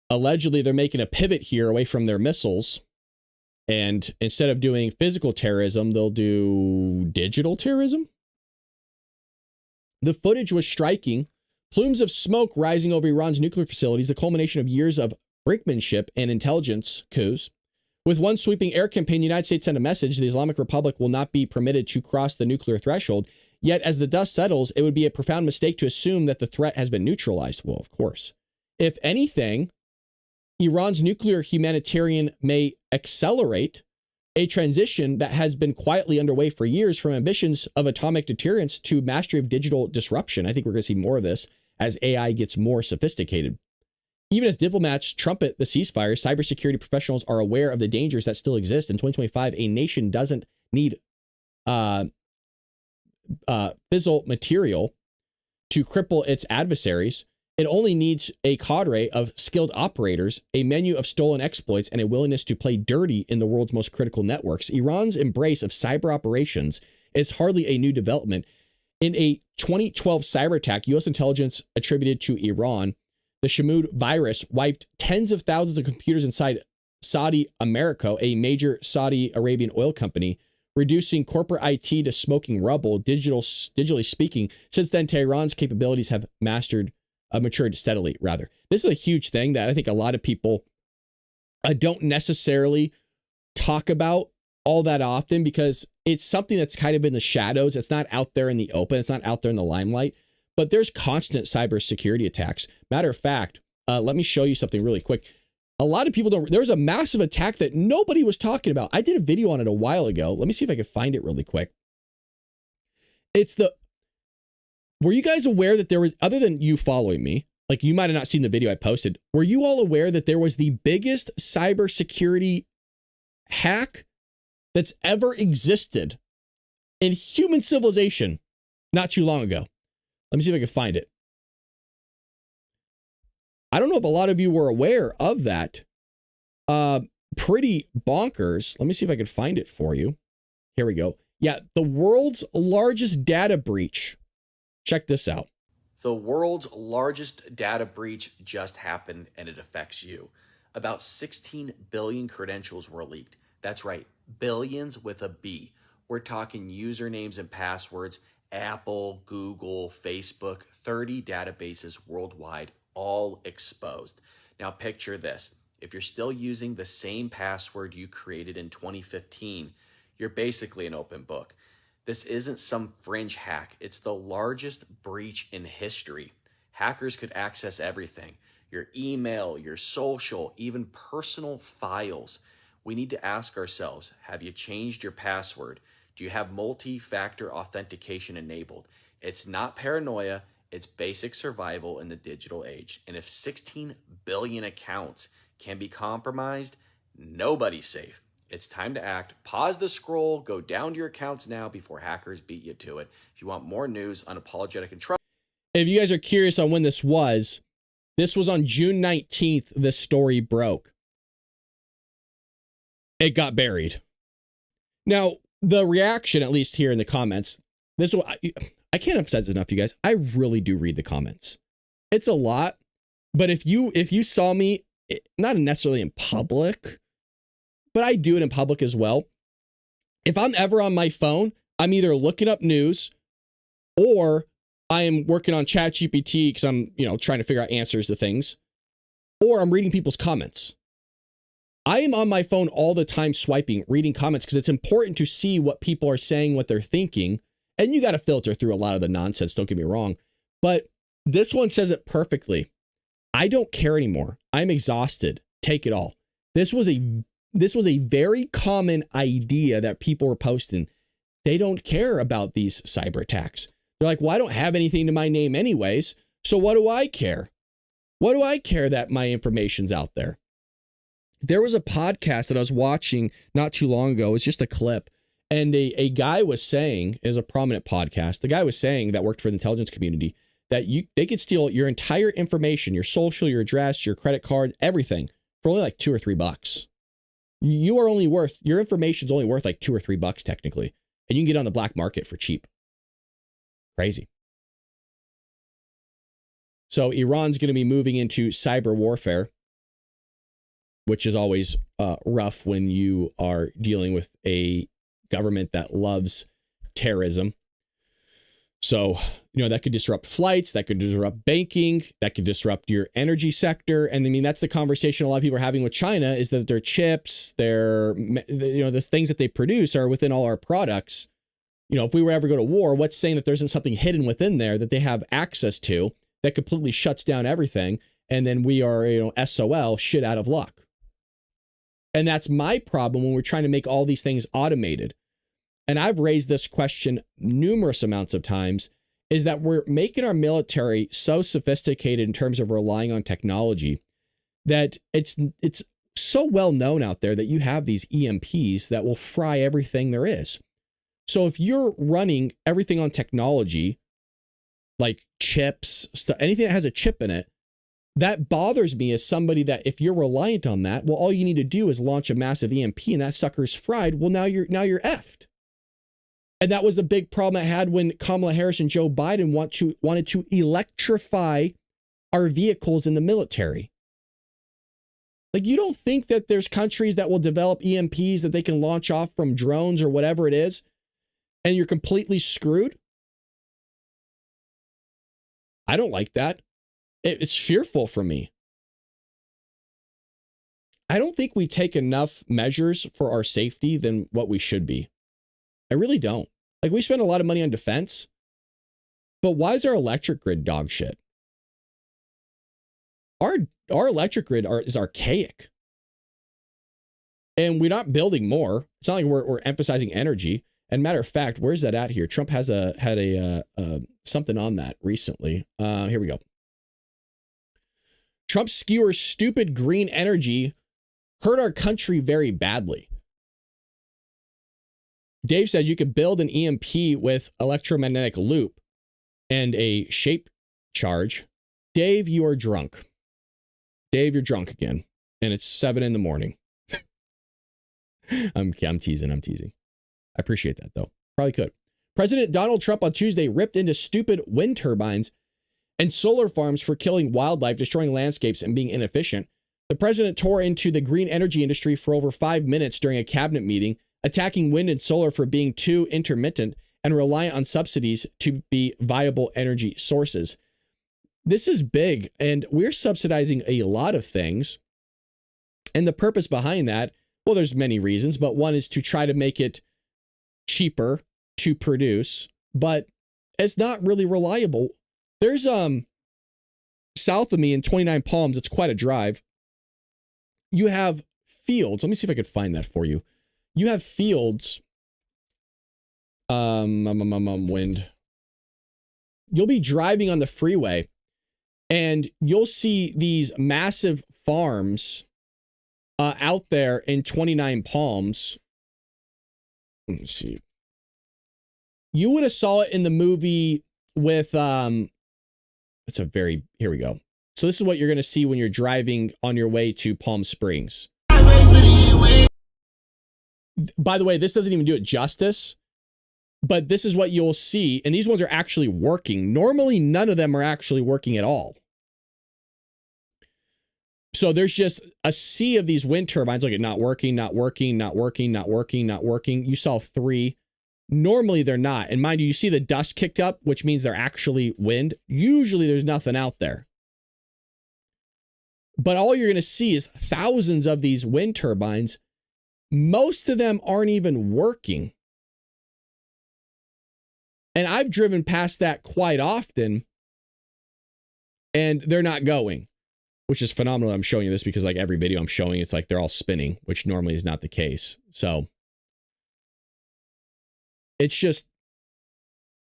[SPEAKER 1] allegedly they're making a pivot here away from their missiles. And instead of doing physical terrorism, they'll do digital terrorism. The footage was striking. Plumes of smoke rising over Iran's nuclear facilities, the culmination of years of brinkmanship and intelligence coups. With one sweeping air campaign, the United States sent a message: the Islamic Republic will not be permitted to cross the nuclear threshold. Yet, as the dust settles, it would be a profound mistake to assume that the threat has been neutralized. Well, of course. If anything, Iran's nuclear humanitarian may accelerate a transition that has been quietly underway for years from ambitions of atomic deterrence to mastery of digital disruption. I think we're going to see more of this as AI gets more sophisticated. Even as diplomats trumpet the ceasefire, cybersecurity professionals are aware of the dangers that still exist. In 2025, a nation doesn't need fissile material to cripple its adversaries. It only needs a cadre of skilled operators, a menu of stolen exploits, and a willingness to play dirty in the world's most critical networks. Iran's embrace of cyber operations is hardly a new development. In a 2012 cyber attack, U.S. intelligence attributed to Iran, the Shamood virus wiped tens of thousands of computers inside Saudi Aramco, a major Saudi Arabian oil company, reducing corporate IT to smoking rubble, digitally speaking. Since then, Tehran's capabilities have matured steadily, rather. This is a huge thing that I think a lot of people don't necessarily talk about all that often because it's something that's kind of in the shadows. It's not out there in the open. It's not out there in the limelight. But there's constant cybersecurity attacks. Matter of fact, let me show you something really quick. A lot of people don't. There's a massive attack that nobody was talking about. I did a video on it a while ago. Let me see if I can find it really quick. Were you guys aware that there was, other than you following me, like you might have not seen the video I posted, were you all aware that there was the biggest cybersecurity hack that's ever existed in human civilization not too long ago? Let me see if I can find it. I don't know if a lot of you were aware of that. Pretty bonkers. Let me see if I can find it for you. Here we go. Yeah, the world's largest data breach. Check this out.
[SPEAKER 4] The world's largest data breach just happened and it affects you. About 16 billion credentials were leaked. That's right, billions with a B. We're talking usernames and passwords, Apple, Google, Facebook, 30 databases worldwide, all exposed. Now picture this. If you're still using the same password you created in 2015, you're basically an open book. This isn't some fringe hack. It's the largest breach in history. Hackers could access everything, your email, your social, even personal files. We need to ask ourselves, have you changed your password? Do you have multi-factor authentication enabled? It's not paranoia, it's basic survival in the digital age. And if 16 billion accounts can be compromised, nobody's safe. It's time to act. Pause the scroll, go down to your accounts now before hackers beat you to it. If you want more news, unapologetic and trust.
[SPEAKER 1] If you guys are curious on when this was, This was on June 19th. This story broke. It got buried. Now, the reaction, at least here in the comments, I can't emphasize this enough, you guys. I really do read the comments. It's a lot, but if you saw me, not necessarily in public, but I do it in public as well. If I'm ever on my phone, I'm either looking up news or I am working on ChatGPT because I'm, trying to figure out answers to things, or I'm reading people's comments. I am on my phone all the time swiping, reading comments because it's important to see what people are saying, what they're thinking. And you got to filter through a lot of the nonsense, don't get me wrong. But this one says it perfectly. I don't care anymore. I'm exhausted. Take it all. This was a very common idea that people were posting. They don't care about these cyber attacks. They're like, well, I don't have anything to my name anyways. So what do I care? What do I care that my information's out there? There was a podcast that I was watching not too long ago. It's just a clip. And a guy was saying, is a prominent podcast, the guy was saying that worked for the intelligence community, that they could steal your entire information, your social, your address, your credit card, everything for only like $2 or $3. Your information's only worth like $2 or $3 technically. And you can get on the black market for cheap. Crazy. So Iran's going to be moving into cyber warfare, which is always rough when you are dealing with a government that loves terrorism. So, that could disrupt flights, that could disrupt banking, that could disrupt your energy sector. And I mean, that's the conversation a lot of people are having with China, is that their chips, the things that they produce are within all our products. If we were ever go to war, what's saying that there isn't something hidden within there that they have access to that completely shuts down everything? And then we are, SOL, shit out of luck. And that's my problem when we're trying to make all these things automated. And I've raised this question numerous amounts of times, is that we're making our military so sophisticated in terms of relying on technology that it's so well known out there that you have these EMPs that will fry everything there is. So if you're running everything on technology, like chips, anything that has a chip in it, that bothers me as somebody that if you're reliant on that, well, all you need to do is launch a massive EMP and that sucker's fried. Well, now you're effed. And that was the big problem I had when Kamala Harris and Joe Biden wanted to electrify our vehicles in the military. Like, you don't think that there's countries that will develop EMPs that they can launch off from drones or whatever it is, and you're completely screwed? I don't like that. It's fearful for me. I don't think we take enough measures for our safety than what we should be. I really don't. Like, we spend a lot of money on defense, but why is our electric grid dog shit? Our electric grid is archaic. And we're not building more. It's not like we're emphasizing energy. And matter of fact, where's that at here? Trump had a something on that recently. Here we go. Trump skewers stupid green energy hurt our country very badly. Dave says you could build an EMP with electromagnetic loop and a shape charge. Dave, you are drunk. Dave, you're drunk again. And it's 7 a.m. I'm teasing. I appreciate that, though. Probably could. President Donald Trump on Tuesday ripped into stupid wind turbines and solar farms for killing wildlife, destroying landscapes, and being inefficient. The president tore into the green energy industry for over 5 minutes during a cabinet meeting, attacking wind and solar for being too intermittent and reliant on subsidies to be viable energy sources. This is big, and we're subsidizing a lot of things. And the purpose behind that, well, there's many reasons, but one is to try to make it cheaper to produce, but it's not really reliable. There's south of me in 29 Palms, it's quite a drive. You have fields. Let me see if I could find that for you. You have fields. Wind. You'll be driving on the freeway and you'll see these massive farms out there in 29 Palms. Let me see. You would have saw it in the movie with here we go. So this is what you're going to see when you're driving on your way to Palm Springs. By the way, this doesn't even do it justice, but this is what you'll see. And these ones are actually working. Normally, none of them are actually working at all. So there's just a sea of these wind turbines. Look at not working, not working, not working, not working, not working. You saw 3. Normally they're not. And mind you, you see the dust kicked up, which means they're actually wind. Usually there's nothing out there. But all you're going to see is thousands of these wind turbines. Most of them aren't even working. And I've driven past that quite often, and they're not going, which is phenomenal. I'm showing you this because like every video I'm showing, it's like they're all spinning, which normally is not the case. So it's just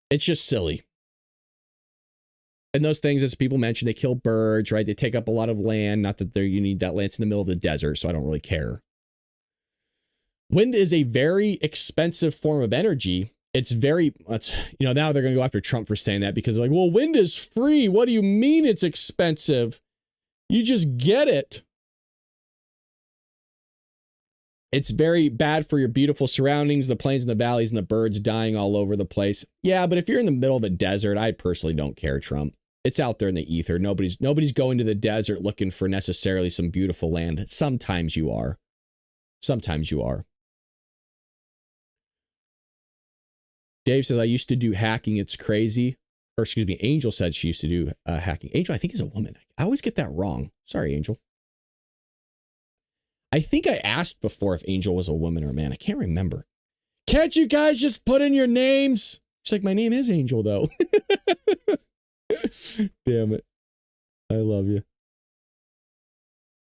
[SPEAKER 1] silly. And those things, as people mentioned, they kill birds, right? They take up a lot of land. Not that you need that land. It's in the middle of the desert, so I don't really care. Wind is a very expensive form of energy. It's very, now they're going to go after Trump for saying that because they're like, well, wind is free. What do you mean it's expensive? You just get it. It's very bad for your beautiful surroundings, the plains and the valleys and the birds dying all over the place. Yeah, but if you're in the middle of a desert, I personally don't care, Trump. It's out there in the ether. Nobody's going to the desert looking for necessarily some beautiful land. Sometimes you are. Sometimes you are. Dave says, I used to do hacking. It's crazy. Or excuse me, Angel said she used to do hacking. Angel, I think, is a woman. I always get that wrong. Sorry, Angel. I think I asked before if Angel was a woman or a man. I can't remember. Can't you guys just put in your names? She's like, my name is Angel, though. Damn it. I love you.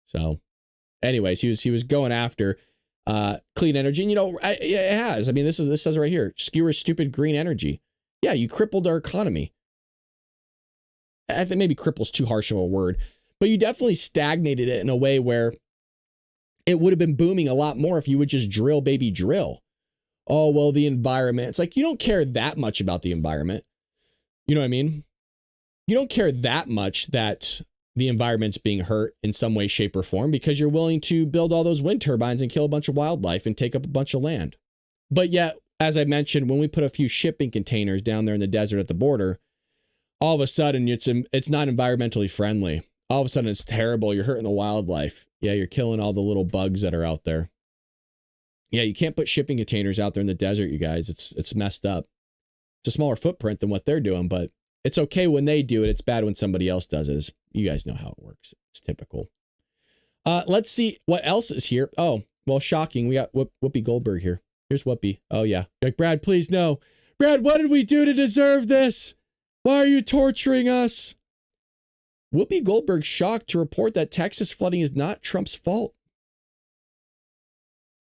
[SPEAKER 1] So, anyways, he was going after clean energy. And, it has. I mean, this says right here, skewer stupid green energy. Yeah, you crippled our economy. I think maybe cripple's too harsh of a word, but you definitely stagnated it in a way where it would have been booming a lot more if you would just drill, baby, drill. Oh, well, the environment. It's like you don't care that much about the environment. You know what I mean? You don't care that much that the environment's being hurt in some way, shape, or form because you're willing to build all those wind turbines and kill a bunch of wildlife and take up a bunch of land. But yet, as I mentioned, when we put a few shipping containers down there in the desert at the border, all of a sudden it's not environmentally friendly. All of a sudden it's terrible. You're hurting the wildlife. Yeah, you're killing all the little bugs that are out there. Yeah, you can't put shipping containers out there in the desert, you guys. It's messed up. It's a smaller footprint than what they're doing, but it's okay when they do it. It's bad when somebody else does it. You guys know how it works. It's typical. Let's see what else is here. Oh, well, shocking. We got Whoopi Goldberg here. Here's Whoopi. Oh, yeah. Like, Brad, please, no. Brad, what did we do to deserve this? Why are you torturing us? Whoopi Goldberg shocked to report that Texas flooding is not Trump's fault.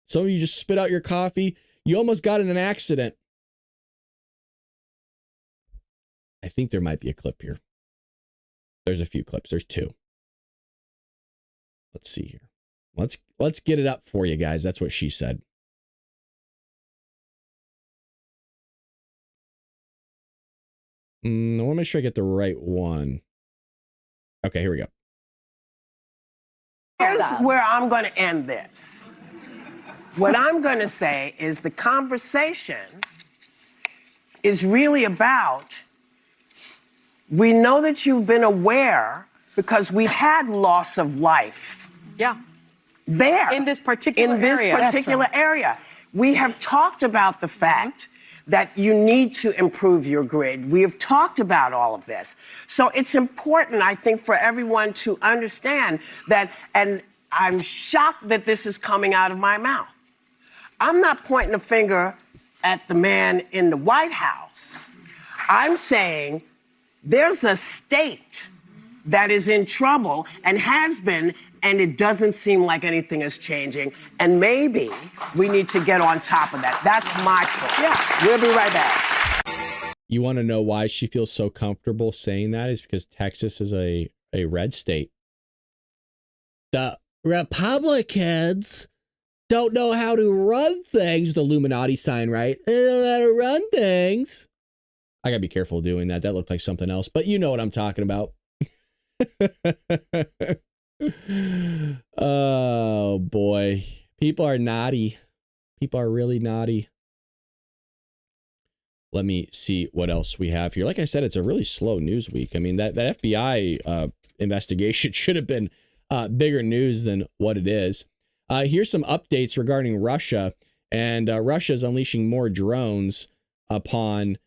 [SPEAKER 1] Some of you just spit out your coffee. You almost got in an accident. I think there might be a clip here. There's a few clips. There's 2. Let's see here. Let's get it up for you guys. That's what she said. I want to make sure I get the right one. Okay, here we go.
[SPEAKER 5] Here's where I'm going to end this. What I'm going to say is the conversation is really about, we know that you've been aware because we've had loss of life.
[SPEAKER 6] Yeah.
[SPEAKER 5] There.
[SPEAKER 6] In this particular
[SPEAKER 5] area. We have talked about the fact that you need to improve your grid. We have talked about all of this. So it's important, I think, for everyone to understand that, and I'm shocked that this is coming out of my mouth. I'm not pointing a finger at the man in the White House. I'm saying there's a state that is in trouble and has been, and it doesn't seem like anything is changing. And maybe we need to get on top of that. That's my point. Yeah, we'll be right back.
[SPEAKER 1] You want to know why she feels so comfortable saying that? Is because Texas is a red state. The Republicans don't know how to run things with the Illuminati sign, right? They don't know how to run things. I gotta be careful doing that. That looked like something else, but you know what I'm talking about. Oh boy. People are naughty. People are really naughty. Let me see what else we have here. Like I said, it's a really slow news week. I mean, that FBI investigation should have been bigger news than what it is. Here's some updates regarding Russia. And Russia is unleashing more drones upon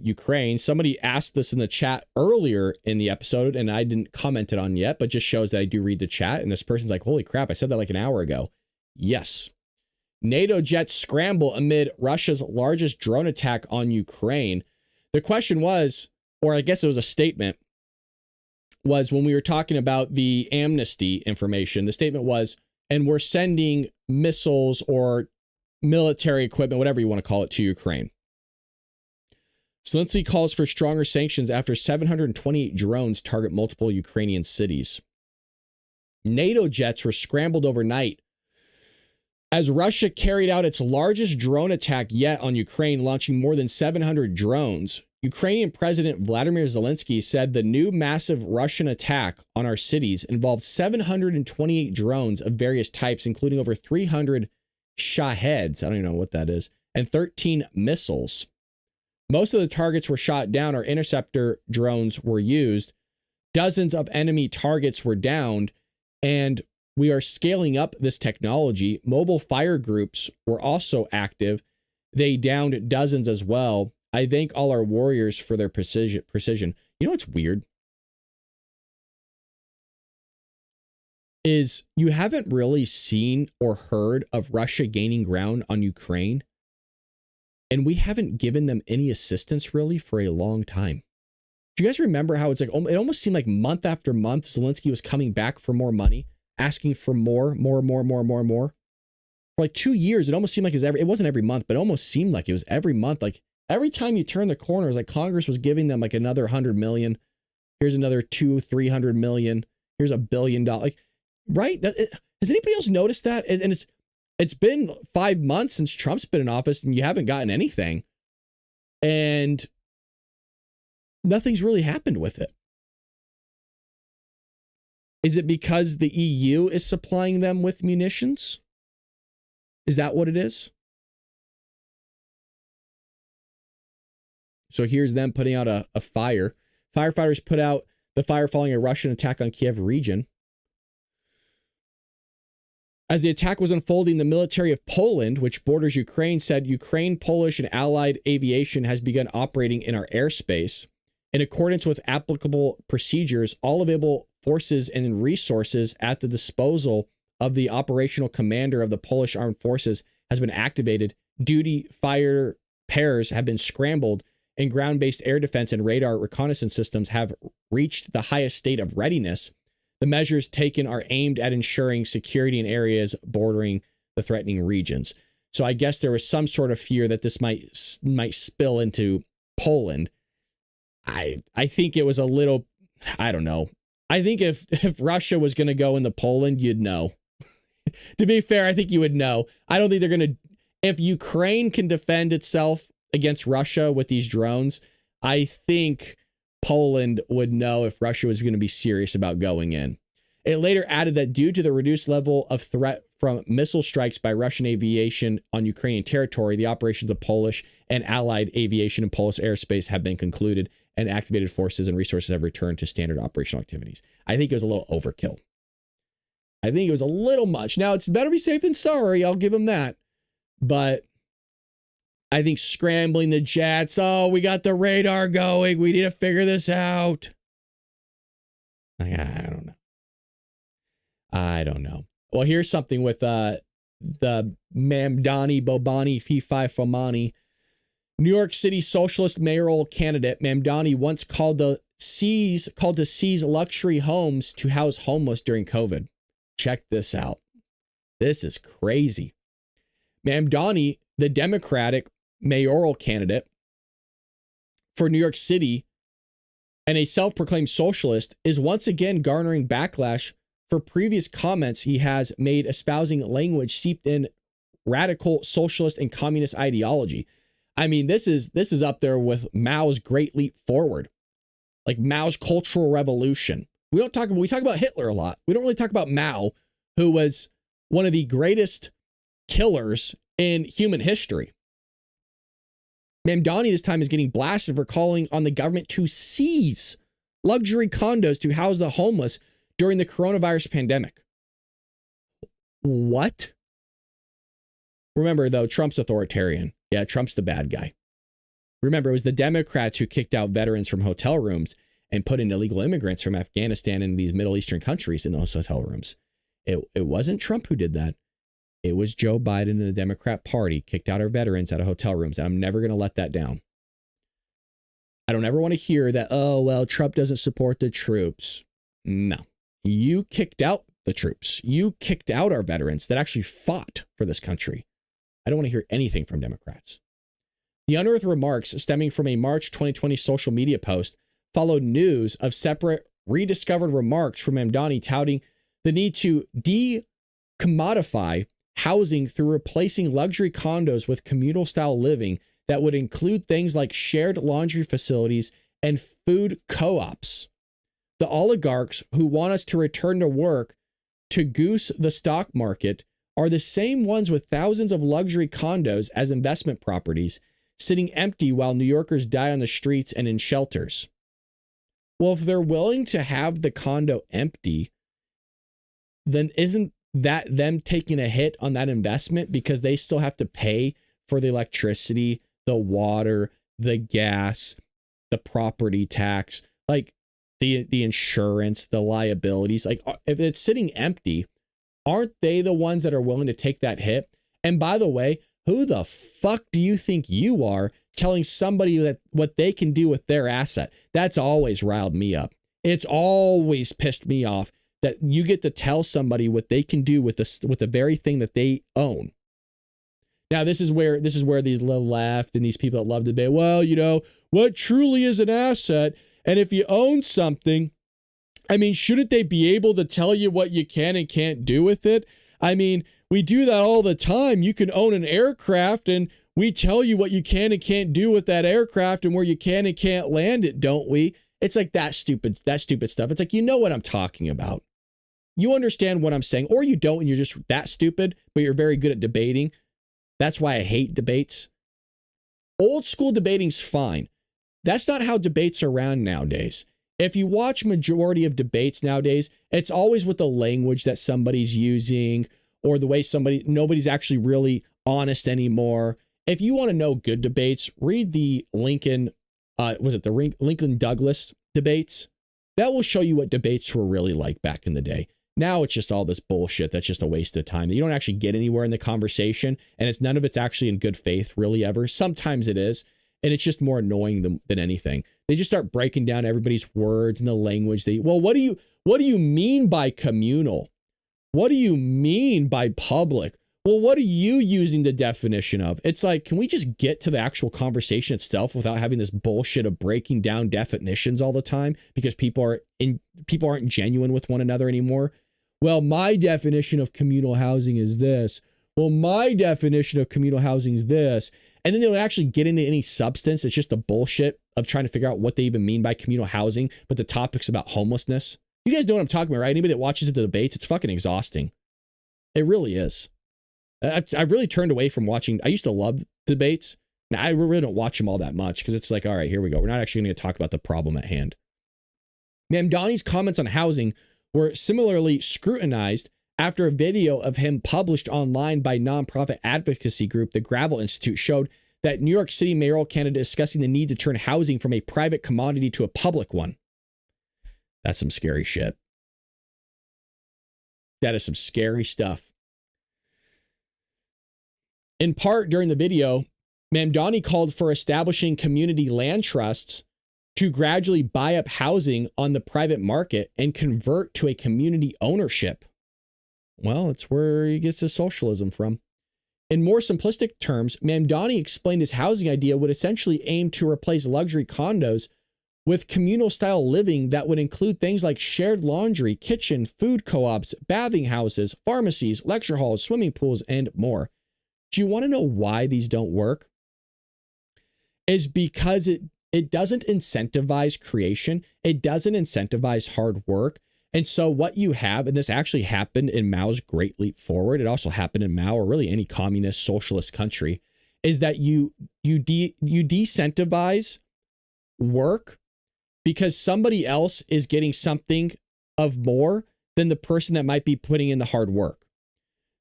[SPEAKER 1] Ukraine. Somebody asked this in the chat earlier in the episode, and I didn't comment it on yet, but just shows that I do read the chat. And this person's like, holy crap, I said that like an hour ago. Yes. NATO jets scramble amid Russia's largest drone attack on Ukraine. The question was, or I guess it was a statement, was when we were talking about the amnesty information, the statement was, and we're sending missiles or military equipment, whatever you want to call it, to Ukraine. Zelensky calls for stronger sanctions after 728 drones target multiple Ukrainian cities. NATO jets were scrambled overnight as Russia carried out its largest drone attack yet on Ukraine, launching more than 700 drones. Ukrainian President Vladimir Zelensky said the new massive Russian attack on our cities involved 728 drones of various types, including over 300 Shaheds, I don't even know what that is, and 13 missiles. Most of the targets were shot down or interceptor drones were used. Dozens of enemy targets were downed, and we are scaling up this technology. Mobile fire groups were also active. They downed dozens as well. I thank all our warriors for their precision. You know what's weird? Is you haven't really seen or heard of Russia gaining ground on Ukraine. And we haven't given them any assistance really for a long time. Do you guys remember how it's like, it almost seemed like month after month, Zelensky was coming back for more money, asking for more. For like 2 years, it almost seemed like it wasn't every month, but it almost seemed like it was every month. Like every time you turn the corner, it was like Congress was giving them like another 100 million. Here's another 200-300 million. Here's $1 billion. Like, right? Has anybody else noticed that? And it's been 5 months since Trump's been in office and you haven't gotten anything. And nothing's really happened with it. Is it because the EU is supplying them with munitions? Is that what it is? So here's them putting out a fire. Firefighters put out the fire following a Russian attack on Kiev region. As the attack was unfolding, the military of Poland, which borders Ukraine, said Ukraine, Polish, and Allied aviation has begun operating in our airspace. In accordance with applicable procedures, all available forces and resources at the disposal of the operational commander of the Polish Armed Forces has been activated. Duty fire pairs have been scrambled, and ground-based air defense and radar reconnaissance systems have reached the highest state of readiness. The measures taken are aimed at ensuring security in areas bordering the threatening regions. So I guess there was some sort of fear that this might spill into Poland. I think it was a little, I don't know. I think if Russia was going to go into Poland, you'd know. To be fair, I think you would know. I don't think they're going to, if Ukraine can defend itself against Russia with these drones, I think Poland would know if Russia was going to be serious about going in. It later added that due to the reduced level of threat from missile strikes by Russian aviation on Ukrainian territory, the operations of Polish and Allied aviation in Polish airspace have been concluded, and activated forces and resources have returned to standard operational activities. I think it was a little overkill. I think it was a little much. Now, it's better be safe than sorry. I'll give them that. But I think scrambling the jets. Oh, we got the radar going. We need to figure this out. I don't know. Well, here's something with the Mamdani Bobani Fifai Fomani. New York City socialist mayoral candidate Mamdani once called to seize luxury homes to house homeless during COVID. Check this out. This is crazy. Mamdani, the Democratic mayoral candidate for New York City and a self-proclaimed socialist, is once again garnering backlash for previous comments he has made espousing language seeped in radical socialist and communist ideology. I mean, this is up there with Mao's Great Leap Forward, like Mao's Cultural Revolution. We talk about Hitler a lot. We don't really talk about Mao, who was one of the greatest killers in human history. Mamdani this time is getting blasted for calling on the government to seize luxury condos to house the homeless during the coronavirus pandemic. What? Remember, though, Trump's authoritarian. Yeah, Trump's the bad guy. Remember, it was the Democrats who kicked out veterans from hotel rooms and put in illegal immigrants from Afghanistan and these Middle Eastern countries in those hotel rooms. It wasn't Trump who did that. It was Joe Biden and the Democrat Party kicked out our veterans out of hotel rooms, and I'm never going to let that down. I don't ever want to hear that, oh, well, Trump doesn't support the troops. No. You kicked out the troops. You kicked out our veterans that actually fought for this country. I don't want to hear anything from Democrats. The unearthed remarks stemming from a March 2020 social media post followed news of separate rediscovered remarks from Mamdani touting the need to de-commodify housing through replacing luxury condos with communal style living that would include things like shared laundry facilities and food co-ops. The oligarchs who want us to return to work to goose the stock market are the same ones with thousands of luxury condos as investment properties sitting empty while New Yorkers die on the streets and in shelters. Well, if they're willing to have the condo empty, then isn't that them taking a hit on that investment because they still have to pay for the electricity, the water, the gas, the property tax, like the insurance, the liabilities? Like, if it's sitting empty, aren't they the ones that are willing to take that hit? And by the way, who the fuck do you think you are telling somebody that what they can do with their asset? That's always riled me up. It's always pissed me off that you get to tell somebody what they can do with the very thing that they own. Now, this is where the left and these people that love to debate, well, you know, what truly is an asset? And if you own something, I mean, shouldn't they be able to tell you what you can and can't do with it? I mean, we do that all the time. You can own an aircraft and we tell you what you can and can't do with that aircraft and where you can and can't land it, don't we? It's like that stupid stuff. It's like, you know what I'm talking about. You understand what I'm saying, or you don't, and you're just that stupid, but you're very good at debating. That's why I hate debates. Old school debating's fine. That's not how debates are ran nowadays. If you watch majority of debates nowadays, it's always with the language that somebody's using or the way nobody's actually really honest anymore. If you want to know good debates, read the Lincoln Douglas debates. That will show you what debates were really like back in the day. Now it's just all this bullshit that's just a waste of time. You don't actually get anywhere in the conversation, and none of it's actually in good faith really ever. Sometimes it is, and it's just more annoying than anything. They just start breaking down everybody's words and the language. Well, what do you mean by communal? What do you mean by public? Well, what are you using the definition of? It's like, can we just get to the actual conversation itself without having this bullshit of breaking down definitions all the time because people aren't genuine with one another anymore? Well, my definition of communal housing is this. Well, my definition of communal housing is this. And then they don't actually get into any substance. It's just the bullshit of trying to figure out what they even mean by communal housing, but the topic's about homelessness. You guys know what I'm talking about, right? Anybody that watches the debates, it's fucking exhausting. It really is. I've really turned away from watching. I used to love debates. Now, I really don't watch them all that much because it's like, all right, here we go. We're not actually going to talk about the problem at hand. Mamdani's comments on housing were similarly scrutinized after a video of him published online by nonprofit advocacy group the Gravel Institute showed that New York City mayoral candidate is discussing the need to turn housing from a private commodity to a public one. That's some scary shit. That is some scary stuff. In part, during the video, Mamdani called for establishing community land trusts to gradually buy up housing on the private market and convert to a community ownership. Well, it's where he gets his socialism from. In more simplistic terms, Mamdani explained his housing idea would essentially aim to replace luxury condos with communal style living that would include things like shared laundry, kitchen, food co-ops, bathing houses, pharmacies, lecture halls, swimming pools, and more. Do you want to know why these don't work? Is because It doesn't incentivize creation. It doesn't incentivize hard work. And so what you have, and this actually happened in Mao's Great Leap Forward, it also happened in Mao or really any communist socialist country, is that you decentivize work because somebody else is getting something of more than the person that might be putting in the hard work.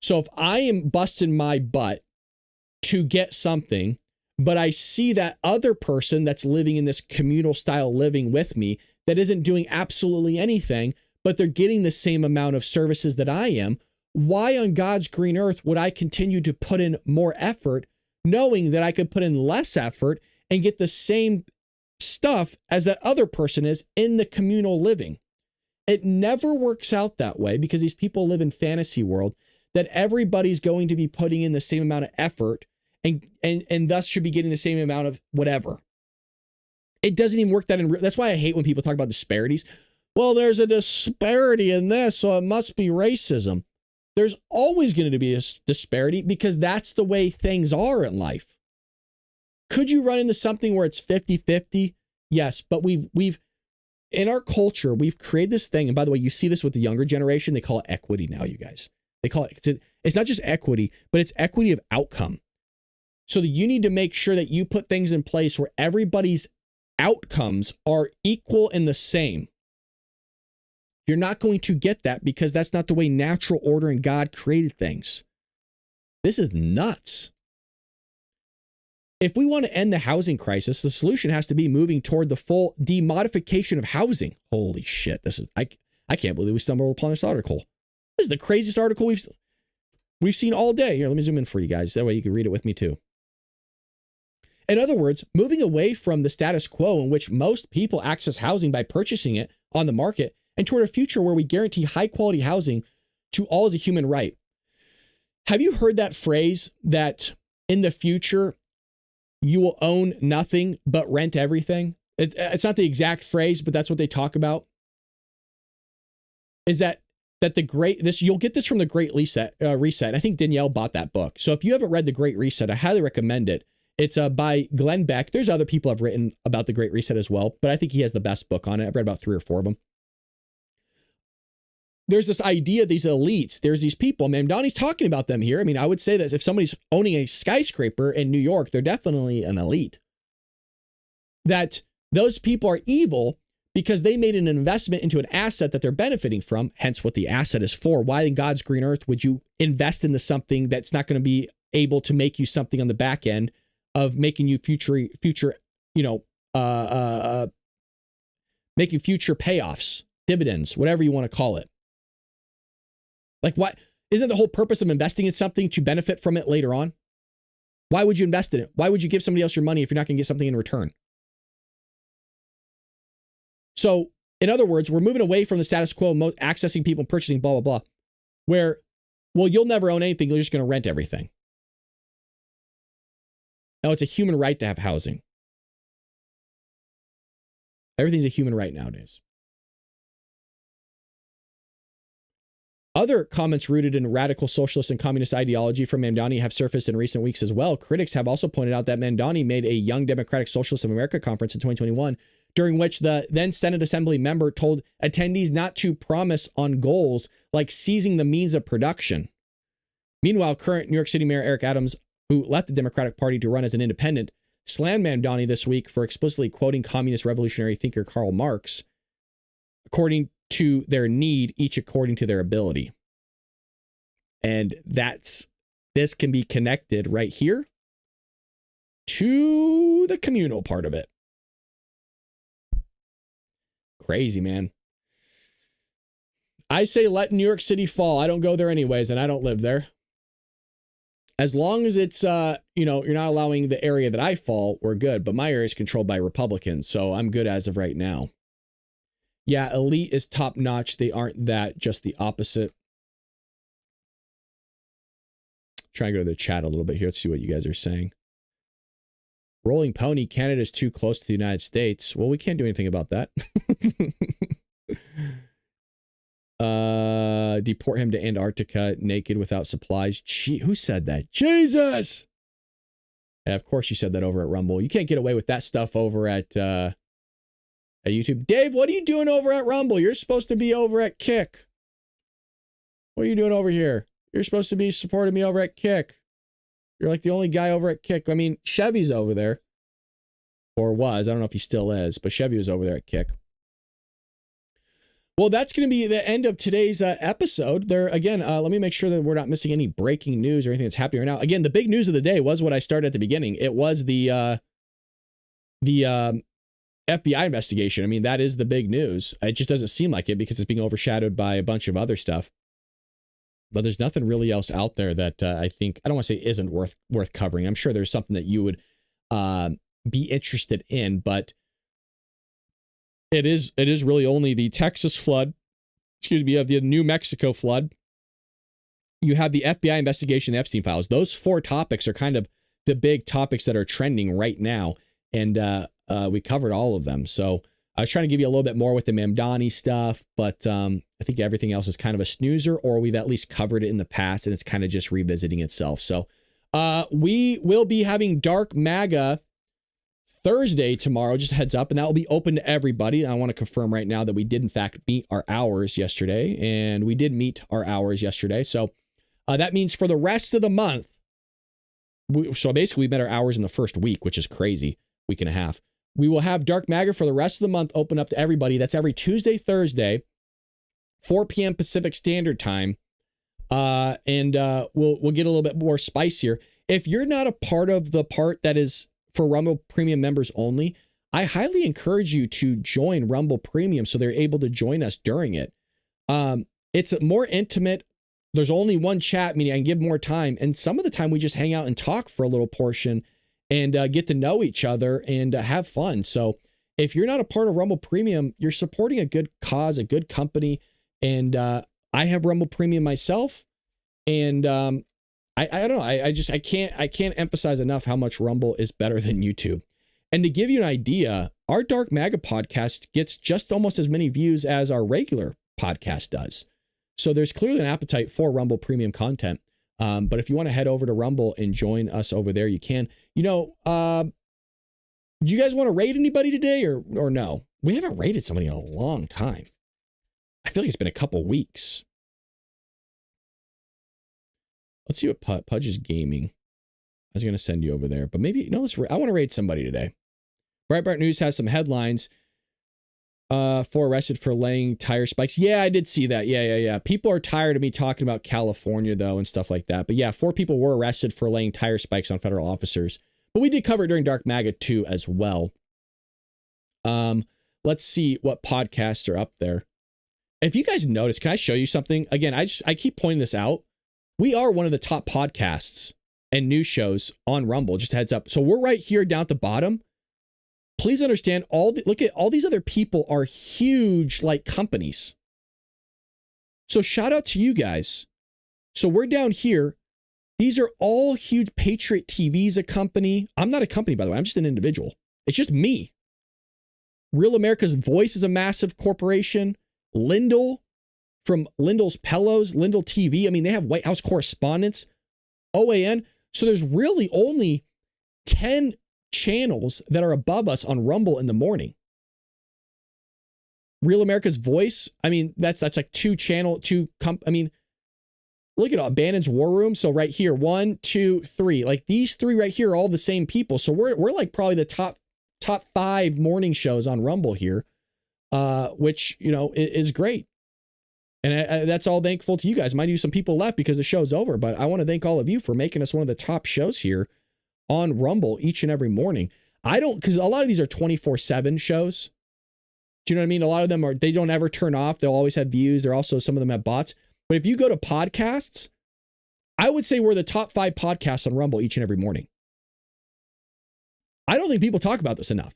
[SPEAKER 1] So if I am busting my butt to get something, but I see that other person that's living in this communal style living with me that isn't doing absolutely anything, but they're getting the same amount of services that I am, why on God's green earth would I continue to put in more effort knowing that I could put in less effort and get the same stuff as that other person is in the communal living? It never works out that way because these people live in fantasy world that everybody's going to be putting in the same amount of effort and thus should be getting the same amount of whatever. It doesn't even work that in. That's why I hate when people talk about disparities. Well, there's a disparity in this, so it must be racism. There's always going to be a disparity because that's the way things are in life. Could you run into something where it's 50-50? Yes, but we've in our culture, we've created this thing. And by the way, you see this with the younger generation. They call it equity now, you guys. They call it, it's not just equity, but it's equity of outcome. So that you need to make sure that you put things in place where everybody's outcomes are equal and the same. You're not going to get that because that's not the way natural order and God created things. This is nuts. If we want to end the housing crisis, the solution has to be moving toward the full demodification of housing. Holy shit. This is, I can't believe we stumbled upon this article. This is the craziest article we've seen all day. Here, let me zoom in for you guys. That way you can read it with me too. In other words, moving away from the status quo in which most people access housing by purchasing it on the market and toward a future where we guarantee high quality housing to all as a human right. Have you heard that phrase that in the future you will own nothing but rent everything? It's not the exact phrase, but that's what they talk about. Is that you'll get this from the Great Reset. I think Danielle bought that book. So if you haven't read The Great Reset, I highly recommend it. It's by Glenn Beck. There's other people have written about The Great Reset as well, but I think he has the best book on it. I've read about 3 or 4 of them. There's this idea, these elites, there's these people, Mamdani's talking about them here. I mean, I would say that if somebody's owning a skyscraper in New York, they're definitely an elite. That those people are evil because they made an investment into an asset that they're benefiting from, hence what the asset is for. Why in God's green earth would you invest into something that's not going to be able to make you something on the back end of making you future, making future payoffs, dividends, whatever you want to call it. Like, what isn't the whole purpose of investing in something to benefit from it later on? Why would you invest in it? Why would you give somebody else your money if you're not going to get something in return? So, in other words, we're moving away from the status quo, accessing people, purchasing, blah, blah, blah, where, well, you'll never own anything. You're just going to rent everything. No, it's a human right to have housing. Everything's a human right nowadays. Other comments rooted in radical socialist and communist ideology from Mamdani have surfaced in recent weeks as well. Critics have also pointed out that Mamdani made a Young Democratic Socialists of America conference in 2021, during which the then Senate Assembly member told attendees not to promise on goals like seizing the means of production. Meanwhile, current New York City Mayor Eric Adams, who left the Democratic Party to run as an independent, slammed Mamdani this week for explicitly quoting communist revolutionary thinker Karl Marx, according to their need, each according to their ability. And this can be connected right here to the communal part of it. Crazy, man. I say let New York City fall. I don't go there anyways, and I don't live there. As long as it's, you're not allowing the area that I fall, we're good. But my area is controlled by Republicans, so I'm good as of right now. Yeah, elite is top notch. They aren't that, just the opposite. Trying to go to the chat a little bit here. Let's see what you guys are saying. Rolling Pony, Canada's too close to the United States. Well, we can't do anything about that. Deport him to Antarctica naked without supplies. Gee, who said that? Jesus! Yeah, of course you said that over at Rumble. You can't get away with that stuff over at YouTube. Dave, what are you doing over at Rumble? You're supposed to be over at Kick. What are you doing over here? You're supposed to be supporting me over at Kick. You're like the only guy over at Kick. I mean, Chevy's over there. Or was. I don't know if he still is, but Chevy was over there at Kick. Well, that's going to be the end of today's episode. There again, let me make sure that we're not missing any breaking news or anything that's happening right now. Again, the big news of the day was what I started at the beginning. It was the FBI investigation. I mean, that is the big news. It just doesn't seem like it because it's being overshadowed by a bunch of other stuff. But there's nothing really else out there that I think, I don't want to say isn't worth covering. I'm sure there's something that you would be interested in, but it is really only the Texas flood. Excuse me. You have the New Mexico flood. You have the FBI investigation, the Epstein Files. Those 4 topics are kind of the big topics that are trending right now. And we covered all of them. So I was trying to give you a little bit more with the Mamdani stuff, but I think everything else is kind of a snoozer, or we've at least covered it in the past and it's kind of just revisiting itself. So we will be having Dark MAGA Thursday tomorrow, just a heads up, and that will be open to everybody. I want to confirm right now that we did in fact meet our hours yesterday, and we did meet our hours yesterday. So that means for the rest of the month, so basically we met our hours in the first week, which is crazy, week and a half. We will have Dark MAGA for the rest of the month open up to everybody. That's every Tuesday, Thursday, 4 p.m. Pacific Standard Time, and we'll get a little bit more spice here. If you're not a part of the part that is for Rumble Premium members only, I highly encourage you to join Rumble Premium so they're able to join us during it. It's more intimate. There's only one chat, meaning I can give more time. And some of the time we just hang out and talk for a little portion and get to know each other and have fun. So if you're not a part of Rumble Premium, you're supporting a good cause, a good company. And I have Rumble Premium myself. And I don't know. I can't emphasize enough how much Rumble is better than YouTube. And to give you an idea, our Dark MAGA podcast gets just almost as many views as our regular podcast does. So there's clearly an appetite for Rumble Premium content. But if you want to head over to Rumble and join us over there, you can. You know, do you guys want to raid anybody today or no? We haven't raided somebody in a long time. I feel like it's been a couple weeks. Let's see what Pudge is gaming. I was going to send you over there, but maybe, you know, I want to raid somebody today. Breitbart News has some headlines. 4 arrested for laying tire spikes. Yeah, I did see that. Yeah. People are tired of me talking about California, though, and stuff like that. But yeah, 4 people were arrested for laying tire spikes on federal officers. But we did cover it during Dark MAGA, too, as well. Let's see what podcasts are up there. If you guys notice, can I show you something? Again, I keep pointing this out. We are one of the top podcasts and news shows on Rumble, just a heads up. So we're right here down at the bottom. Please understand, look at all these other people are huge, like, companies. So shout out to you guys. So we're down here. These are all huge. Patriot TV's a company. I'm not a company, by the way. I'm just an individual. It's just me. Real America's Voice is a massive corporation. Lindell from Lindell's Pillows, Lindell TV. I mean, they have White House correspondents, OAN. So there's really only 10 channels that are above us on Rumble in the morning. Real America's Voice. I mean, that's like I mean, look at Bannon's War Room. So right here, 1, 2, 3, like these 3 right here are all the same people. So we're like probably the top 5 morning shows on Rumble here, which, you know, is great. And that's all thankful to you guys. Mind you, some people left because the show's over, but I want to thank all of you for making us one of the top shows here on Rumble each and every morning. Because a lot of these are 24/7 shows. Do you know what I mean? A lot of them they don't ever turn off. They'll always have views. They're also, some of them have bots. But if you go to podcasts, I would say we're the top 5 podcasts on Rumble each and every morning. I don't think people talk about this enough.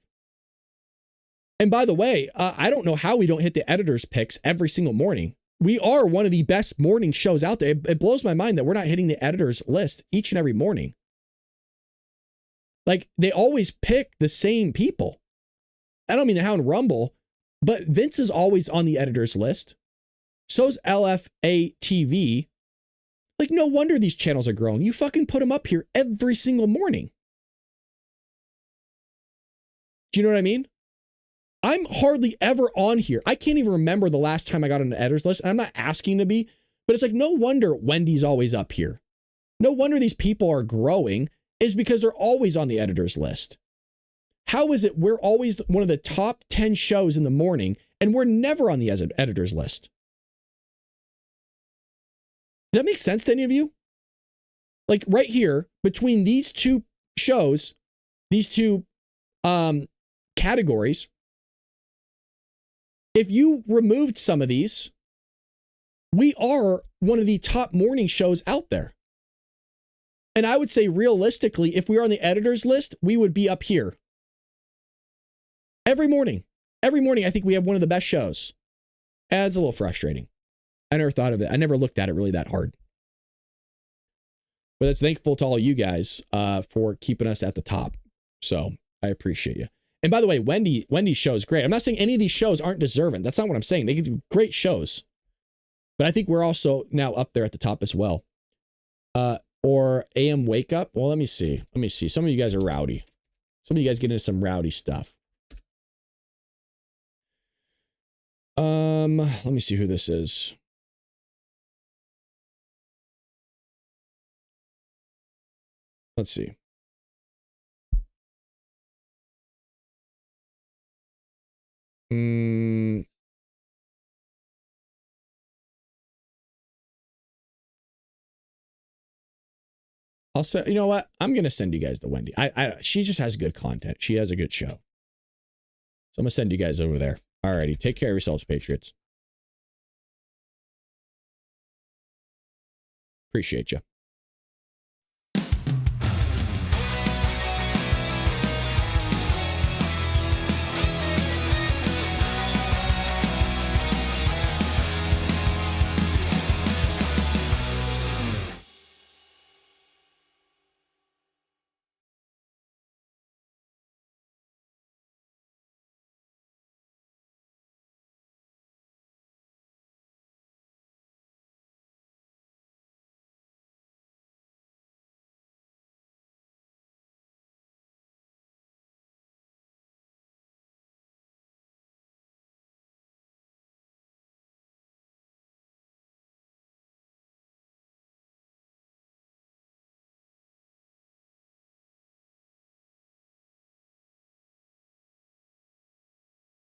[SPEAKER 1] And by the way, I don't know how we don't hit the editor's picks every single morning. We are one of the best morning shows out there. It blows my mind that we're not hitting the editor's list each and every morning. Like, they always pick the same people. I don't mean to hound Rumble, but Vince is always on the editor's list. So's LFA TV. Like, no wonder these channels are growing. You fucking put them up here every single morning. Do you know what I mean? I'm hardly ever on here. I can't even remember the last time I got on an editor's list. And I'm not asking to be, but it's like, no wonder Wendy's always up here. No wonder these people are growing, is because they're always on the editor's list. How is it we're always one of the top 10 shows in the morning and we're never on the editor's list? Does that make sense to any of you? Like right here, between these two shows, these two categories, if you removed some of these, we are one of the top morning shows out there. And I would say realistically, if we were on the editor's list, we would be up here. Every morning, I think we have one of the best shows. And it's a little frustrating. I never thought of it. I never looked at it really that hard. But it's thankful to all you guys for keeping us at the top. So I appreciate you. And by the way, Wendy's show is great. I'm not saying any of these shows aren't deserving. That's not what I'm saying. They can do great shows. But I think we're also now up there at the top as well. Or AM Wake Up. Well, let me see. Some of you guys are rowdy. Some of you guys get into some rowdy stuff. Let me see who this is. Let's see. I'll say, you know what? I'm going to send you guys to Wendy. She just has good content. She has a good show. So I'm going to send you guys over there. Alrighty. Take care of yourselves, Patriots. Appreciate you.